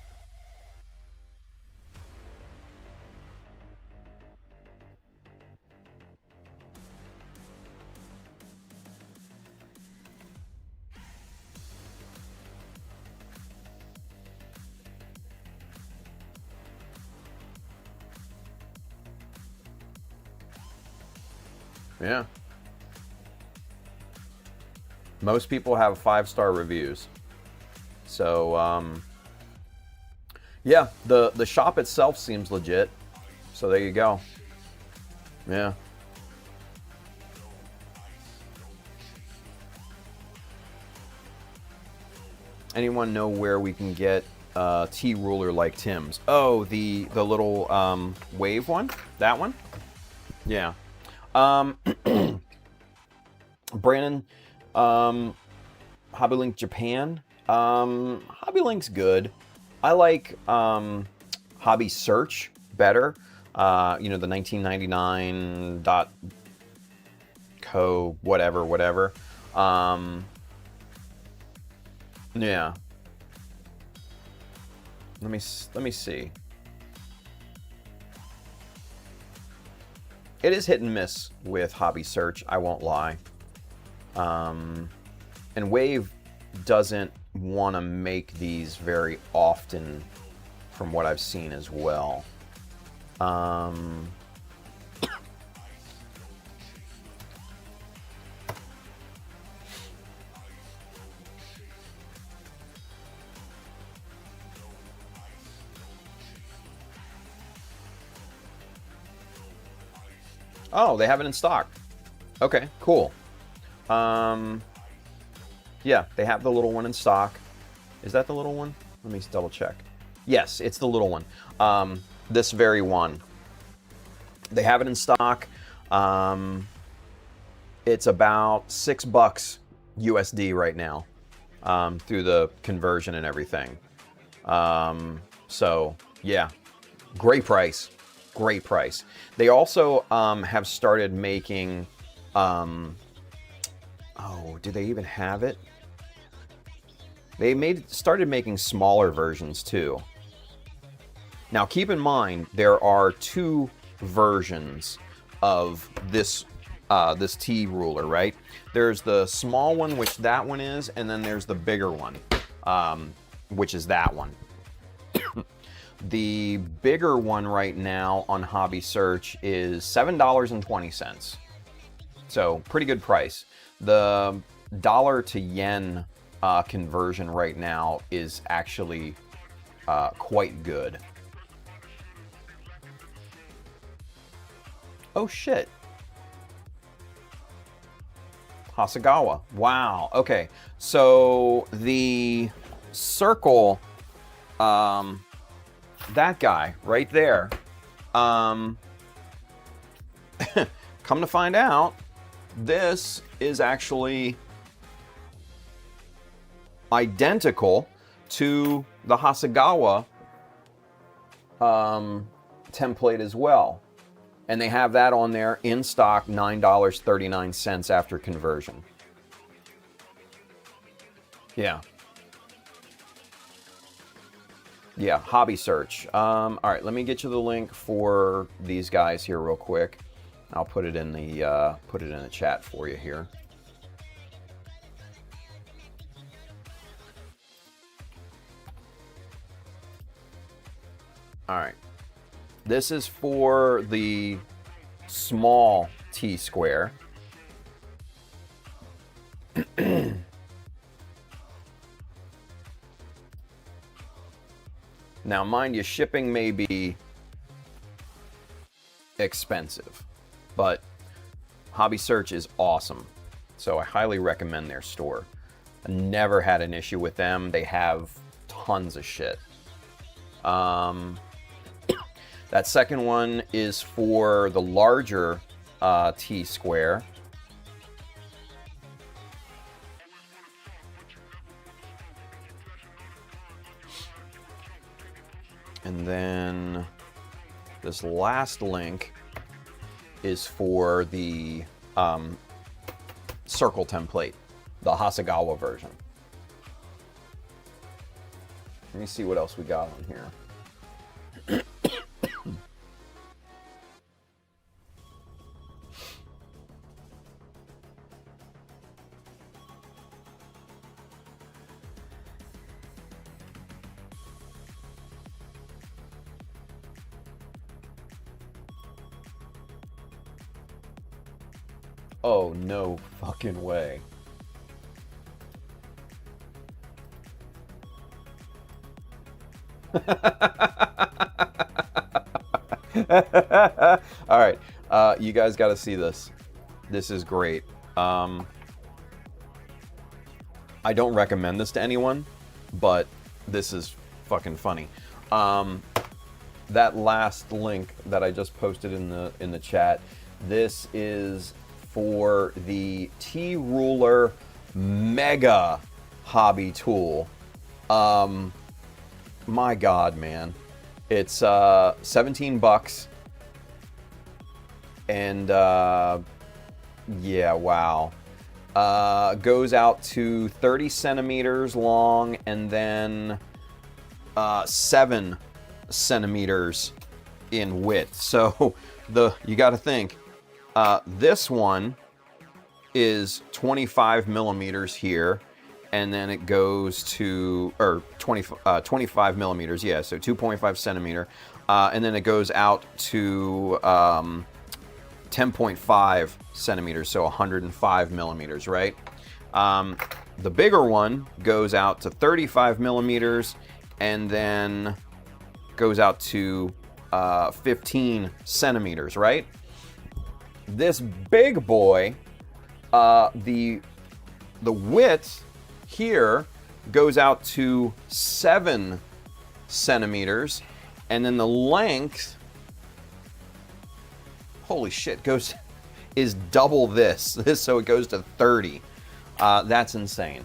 Speaker 1: Yeah. Most people have 5-star reviews. So, yeah, the shop itself seems legit. So there you go. Yeah. Anyone know where we can get a T-ruler like Tim's? Oh, the little wave one? That one? Yeah. Brandon, HobbyLink Japan. HobbyLink's good. I like Hobby Search better. You know, the 1999.co whatever. Yeah. Let me see. It is hit and miss with Hobby Search, I won't lie. And Wave doesn't want to make these very often from what I've seen as well. Oh, they have it in stock. Okay, cool. Yeah, they have the little one in stock. Is that the little one? Let me double check. Yes, it's the little one. This very one. They have it in stock. It's about $6 USD right now, through the conversion and everything. So yeah, great price. Great price. They also have started making, oh, do they even have it? They started making smaller versions too. Now keep in mind, there are 2 versions of this this T ruler, right? There's the small one, which that one is, and then there's the bigger one, which is that one. The bigger one right now on Hobby Search is $7.20. So pretty good price. The dollar to yen conversion right now is actually quite good. Oh shit. Hasagawa. Wow. Okay. So the circle, that guy right there, come to find out, this is actually identical to the Hasegawa template as well. And they have that on there in stock, $9.39 after conversion. Yeah. Yeah, Hobby Search. All right, let me get you the link for these guys here real quick. I'll put it in the chat for you here. All right. This is for the small T-square. Now, mind you, shipping may be expensive, but Hobby Search is awesome. So I highly recommend their store. I never had an issue with them. They have tons of shit. That second one is for the larger T-square. And then this last link is for the circle template, the Hasegawa version. Let me see what else we got on here. Oh, no fucking way. All right, you guys got to see this. This is great. I don't recommend this to anyone, but this is fucking funny. That last link that I just posted in the chat, this is for the T-Ruler Mega Hobby Tool. My God, man. It's 17 bucks. And yeah, wow. Goes out to 30 centimeters long and then 7 centimeters in width. So you got to think, this one is 25 millimeters here, and then it goes to, or 25 millimeters, yeah, so 2.5 centimeter, and then it goes out to 10.5 centimeters, so 105 millimeters, right? The bigger one goes out to 35 millimeters, and then goes out to 15 centimeters, right? This big boy, the width here goes out to 7 centimeters, and then the length, holy shit, is double this, so it goes to 30. That's insane.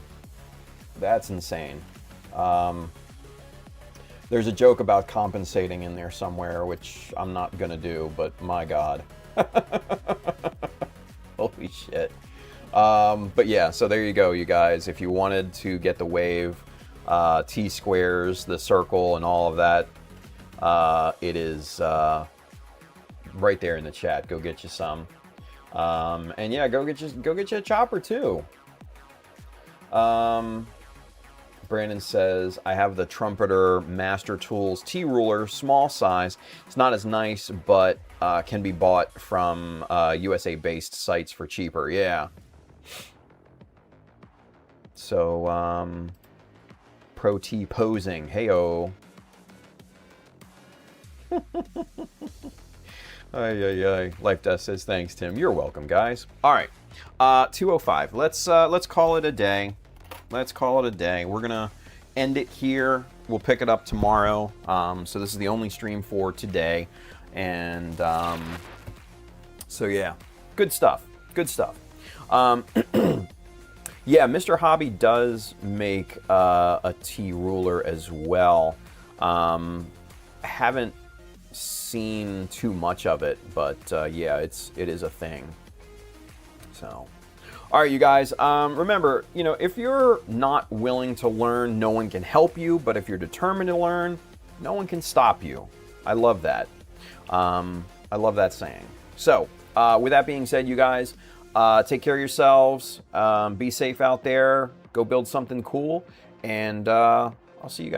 Speaker 1: That's insane. There's a joke about compensating in there somewhere, which I'm not gonna do, but my God. Holy shit. But yeah, so there you go, you guys. If you wanted to get the wave, T-squares, the circle, and all of that, it is right there in the chat. Go get you some. And yeah, go get you a chopper too. Brandon says, I have the Trumpeter Master Tools T-Ruler, small size. It's not as nice, but can be bought from USA-based sites for cheaper. Yeah. So, Pro T posing. Heyo. Ay. Life Death says, thanks, Tim. You're welcome, guys. All right. 2:05. Let's call it a day. Let's call it a day. We're gonna end it here. We'll pick it up tomorrow. So this is the only stream for today. And so yeah, good stuff. Good stuff. Yeah, Mr. Hobby does make a T ruler as well. Haven't seen too much of it, but yeah, it is a thing. So, all right, you guys. Remember, if you're not willing to learn, no one can help you. But if you're determined to learn, no one can stop you. I love that. I love that saying. So, with that being said, you guys, take care of yourselves. Be safe out there. Go build something cool, and I'll see you guys